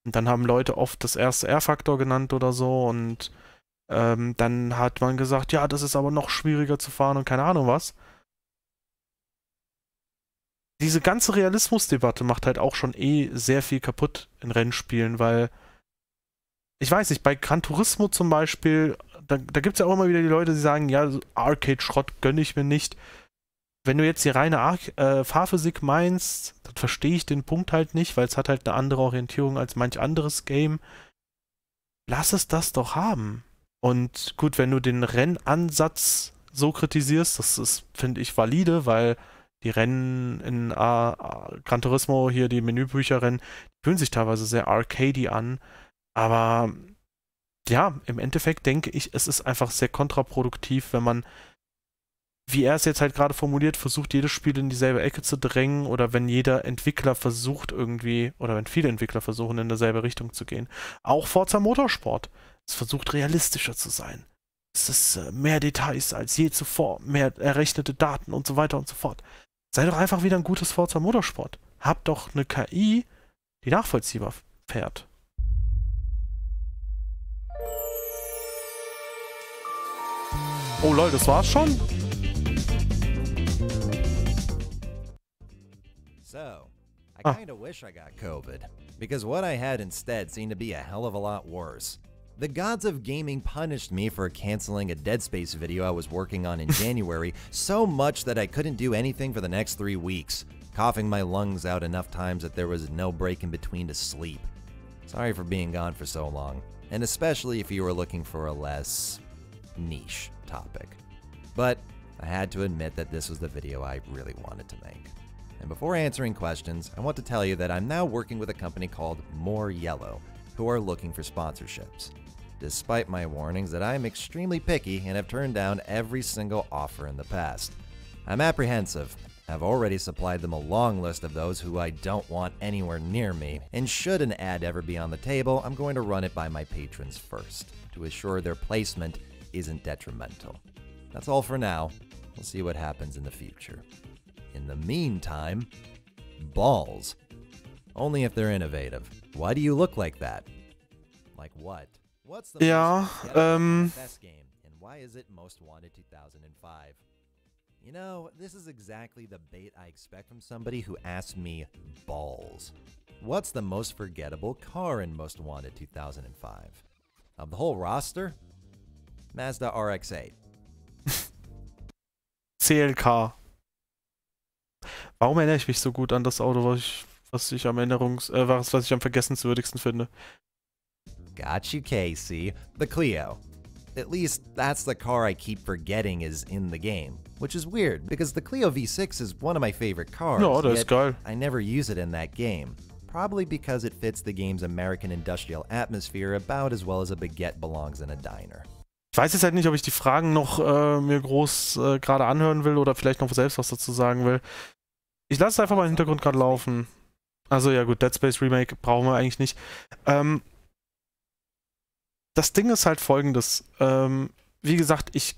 Und dann haben Leute oft das erste R-Faktor genannt oder so und dann hat man gesagt, ja, das ist aber noch schwieriger zu fahren und keine Ahnung was. Diese ganze Realismusdebatte macht halt auch schon sehr viel kaputt in Rennspielen, weil ich weiß nicht, bei Gran Turismo zum Beispiel, da gibt es ja auch immer wieder die Leute, die sagen, ja, so Arcade-Schrott gönne ich mir nicht. Wenn du jetzt die reine Fahrphysik meinst, dann verstehe ich den Punkt halt nicht, weil es hat halt eine andere Orientierung als manch anderes Game. Lass es das doch haben. Und gut, wenn du den Rennansatz so kritisierst, das ist, finde ich, valide, weil die Rennen in Gran Turismo, hier die Menübücherrennen, die fühlen sich teilweise sehr arcadey an. Aber ja, im Endeffekt denke ich, es ist einfach sehr kontraproduktiv, wenn man, wie er es jetzt halt gerade formuliert, versucht, jedes Spiel in dieselbe Ecke zu drängen oder wenn jeder Entwickler versucht irgendwie, oder wenn viele Entwickler versuchen, in dieselbe Richtung zu gehen. Auch Forza Motorsport. Es versucht, realistischer zu sein. Es ist mehr Details als je zuvor, mehr errechnete Daten und so weiter und so fort. Sei doch einfach wieder ein gutes Forza Motorsport. Hab doch eine KI, die nachvollziehbar fährt. Oh lol, das war's schon? So, I kinda wish I got COVID, because what I had instead seemed to be a hell of a lot worse. The gods of gaming punished me for canceling a Dead Space video I was working on in January so much that I couldn't do anything for the next 3 weeks, coughing my lungs out enough times that there was no break in between to sleep. Sorry for being gone for so long, and especially if you were looking for a less niche topic. But I had to admit that this was the video I really wanted to make. And before answering questions, I want to tell you that I'm now working with a company called More Yellow, who are looking for sponsorships. Despite my warnings that I am extremely picky and have turned down every single offer in the past. I'm apprehensive. I've already supplied them a long list of those who I don't want anywhere near me, and should an ad ever be on the table, I'm going to run it by my patrons first, to assure their placement isn't detrimental. That's all for now. We'll see what happens in the future. In the meantime, balls. Only if they're innovative. Why do you look like that? Like what? What's the best game, and why is it most wanted 2005? You know, this is exactly the bait I expect from somebody who asks me balls. What's the most forgettable car in most wanted 2005? Of the whole roster? Mazda RX-8. CLK. Warum erinnere ich mich so gut an das Auto, was ich am vergessenswürdigsten finde? Got you, Casey. The Clio. At least that's the car I keep forgetting is in the game, which is weird because the Clio V6 is one of my favorite cars. Ja, das ist geil. I never use it in that game, probably because it fits the game's American industrial atmosphere about as well as a baguette belongs in a diner. Ich weiß jetzt halt nicht, ob ich die Fragen noch mir groß gerade anhören will oder vielleicht noch selbst was dazu sagen will. Ich lasse es einfach mal im Hintergrund gerade laufen. Also ja gut, Dead Space Remake brauchen wir eigentlich nicht. Das Ding ist halt folgendes. Wie gesagt, ich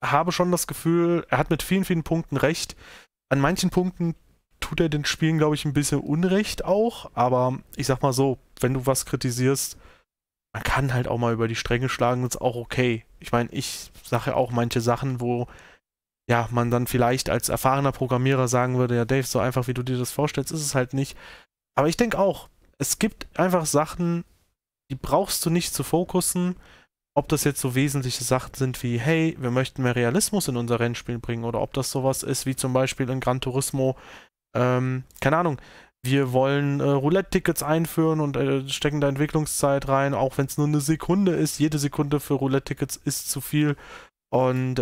habe schon das Gefühl, er hat mit vielen, vielen Punkten recht. An manchen Punkten tut er den Spielen, glaube ich, ein bisschen Unrecht auch. Aber ich sag mal so, wenn du was kritisierst, man kann halt auch mal über die Stränge schlagen, ist auch okay. Ich meine, ich sage ja auch manche Sachen, wo ja, man dann vielleicht als erfahrener Programmierer sagen würde, ja Dave, so einfach wie du dir das vorstellst, ist es halt nicht. Aber ich denke auch, es gibt einfach Sachen, die brauchst du nicht zu fokussen, ob das jetzt so wesentliche Sachen sind wie, hey, wir möchten mehr Realismus in unser Rennspiel bringen oder ob das sowas ist wie zum Beispiel in Gran Turismo, keine Ahnung, wir wollen Roulette-Tickets einführen und stecken da Entwicklungszeit rein, auch wenn es nur eine Sekunde ist. Jede Sekunde für Roulette-Tickets ist zu viel und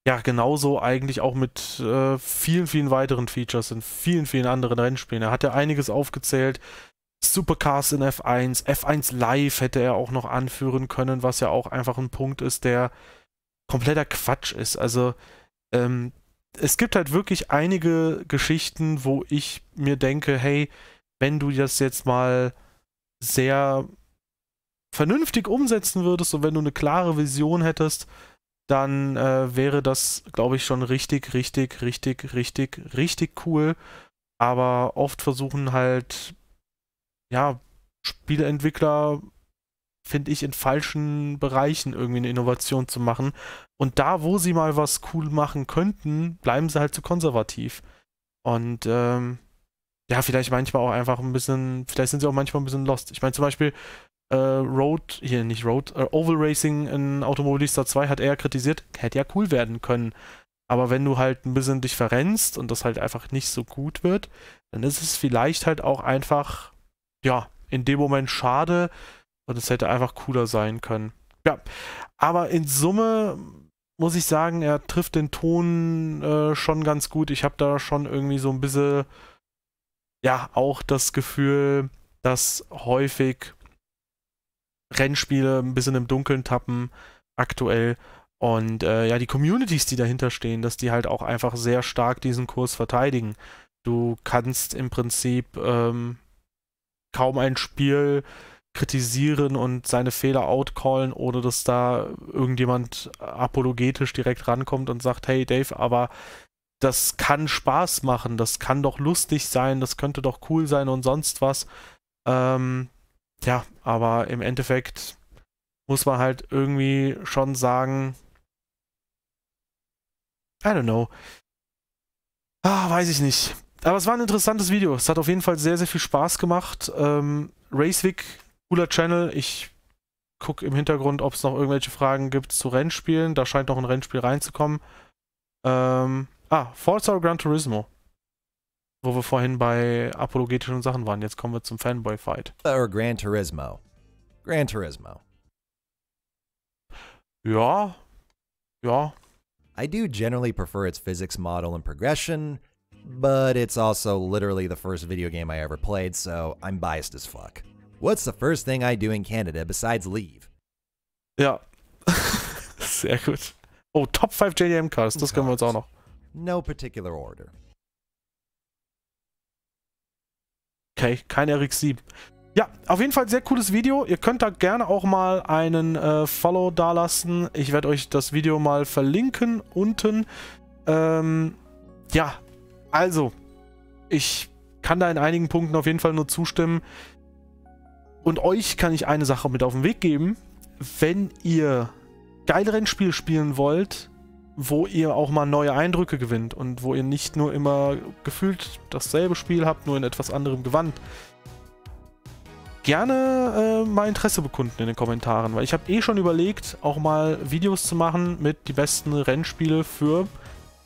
ja, genauso eigentlich auch mit vielen, vielen weiteren Features in vielen, vielen anderen Rennspielen. Er hat ja einiges aufgezählt. Supercars in F1, F1 Live hätte er auch noch anführen können, was ja auch einfach ein Punkt ist, der kompletter Quatsch ist. Also, es gibt halt wirklich einige Geschichten, wo ich mir denke, hey, wenn du das jetzt mal sehr vernünftig umsetzen würdest und wenn du eine klare Vision hättest, dann wäre das, glaube ich, schon richtig, richtig, richtig, richtig, richtig cool. Aber oft versuchen halt, ja, Spieleentwickler, finde ich, in falschen Bereichen irgendwie eine Innovation zu machen. Und da, wo sie mal was cool machen könnten, bleiben sie halt zu konservativ. Und ja, vielleicht manchmal auch einfach ein bisschen, vielleicht sind sie auch manchmal ein bisschen lost. Ich meine zum Beispiel Oval Racing in Automobilista 2 hat er kritisiert, hätte ja cool werden können. Aber wenn du halt ein bisschen dich verrennst und das halt einfach nicht so gut wird, dann ist es vielleicht halt auch einfach, ja, in dem Moment schade und es hätte einfach cooler sein können. Ja, aber in Summe muss ich sagen, er trifft den Ton schon ganz gut. Ich habe da schon irgendwie so ein bisschen, ja, auch das Gefühl, dass häufig Rennspiele ein bisschen im Dunkeln tappen aktuell und ja, die Communities, die dahinter stehen, dass die halt auch einfach sehr stark diesen Kurs verteidigen. Du kannst im Prinzip kaum ein Spiel kritisieren und seine Fehler outcallen, ohne dass da irgendjemand apologetisch direkt rankommt und sagt, hey Dave, aber das kann Spaß machen, das kann doch lustig sein, das könnte doch cool sein und sonst was. Ja, aber im Endeffekt muss man halt irgendwie schon sagen, I don't know. Weiß ich nicht. Aber es war ein interessantes Video. Es hat auf jeden Fall sehr, sehr viel Spaß gemacht. Racewig, cooler Channel. Ich gucke im Hintergrund, ob es noch irgendwelche Fragen gibt zu Rennspielen. Da scheint noch ein Rennspiel reinzukommen. Forza Gran Turismo. Wo wir vorhin bei apologetischen Sachen waren. Jetzt kommen wir zum Fanboy-Fight. Or Gran Turismo. Gran Turismo. Ja. Ja. I do generally prefer its physics model and progression, but it's also literally the first video game I ever played, so I'm biased as fuck. What's the first thing I do in Canada besides leave? Ja. Sehr gut. Oh, Top 5 JDM Cars, das können wir uns auch noch. No particular order. Okay, kein RX-7. Ja, auf jeden Fall sehr cooles Video. Ihr könnt da gerne auch mal einen Follow dalassen. Ich werde euch das Video mal verlinken unten. Ja, also, ich kann da in einigen Punkten auf jeden Fall nur zustimmen. Und euch kann ich eine Sache mit auf den Weg geben. Wenn ihr geile Rennspiele spielen wollt, wo ihr auch mal neue Eindrücke gewinnt und wo ihr nicht nur immer gefühlt dasselbe Spiel habt, nur in etwas anderem Gewand, gerne mal Interesse bekunden in den Kommentaren, weil ich habe eh schon überlegt, auch mal Videos zu machen mit die besten Rennspiele für,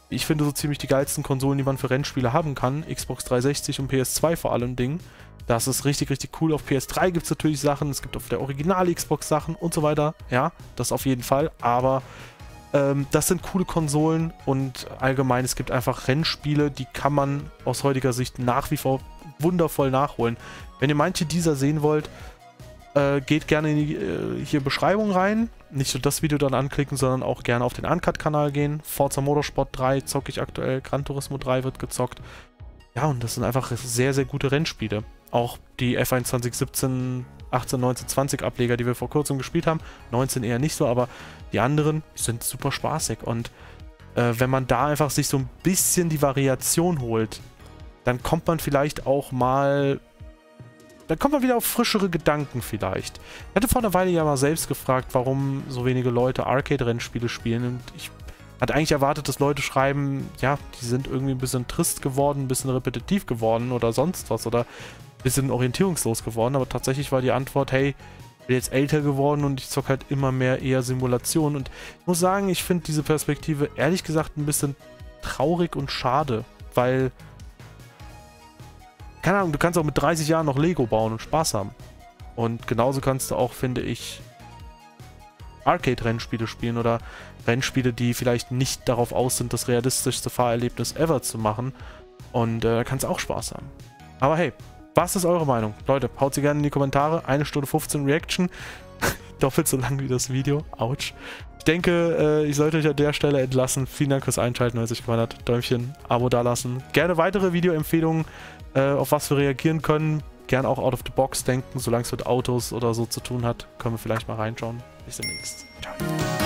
ich finde, so ziemlich die geilsten Konsolen, die man für Rennspiele haben kann. Xbox 360 und PS2 vor allem Dingen. Das ist richtig, richtig cool. Auf PS3 gibt es natürlich Sachen, es gibt auf der Original-Xbox Sachen und so weiter. Ja, das auf jeden Fall, aber das sind coole Konsolen und allgemein, es gibt einfach Rennspiele, die kann man aus heutiger Sicht nach wie vor wundervoll nachholen. Wenn ihr manche dieser sehen wollt, geht gerne in die hier Beschreibung rein. Nicht nur das Video dann anklicken, sondern auch gerne auf den Uncut-Kanal gehen. Forza Motorsport 3 zocke ich aktuell, Gran Turismo 3 wird gezockt. Ja, und das sind einfach sehr, sehr gute Rennspiele. Auch die F1 2017, 18, 19, 20 Ableger, die wir vor kurzem gespielt haben. 19 eher nicht so, aber die anderen sind super spaßig. Und wenn man da einfach sich so ein bisschen die Variation holt, dann kommt man vielleicht auch mal... Dann kommt man wieder auf frischere Gedanken vielleicht. Ich hatte vor einer Weile ja mal selbst gefragt, warum so wenige Leute Arcade-Rennspiele spielen. Und ich hatte eigentlich erwartet, dass Leute schreiben, ja, die sind irgendwie ein bisschen trist geworden, ein bisschen repetitiv geworden oder sonst was. Oder ein bisschen orientierungslos geworden. Aber tatsächlich war die Antwort, hey, ich bin jetzt älter geworden und ich zocke halt immer mehr eher Simulationen. Und ich muss sagen, ich finde diese Perspektive ehrlich gesagt ein bisschen traurig und schade. Weil... Keine Ahnung, du kannst auch mit 30 Jahren noch Lego bauen und Spaß haben. Und genauso kannst du auch, finde ich, Arcade-Rennspiele spielen oder Rennspiele, die vielleicht nicht darauf aus sind, das realistischste Fahrerlebnis ever zu machen. Und da kann es auch Spaß haben. Aber hey, was ist eure Meinung? Leute, haut sie gerne in die Kommentare. 1 Stunde 15 Reaction. Doppelt so lang wie das Video. Autsch. Ich denke, ich sollte euch an der Stelle entlassen. Vielen Dank fürs Einschalten, wenn es euch gefallen hat. Däumchen, Abo dalassen. Gerne weitere Videoempfehlungen, auf was wir reagieren können. Gerne auch out of the box denken, solange es mit Autos oder so zu tun hat. Können wir vielleicht mal reinschauen. Bis demnächst. Ciao.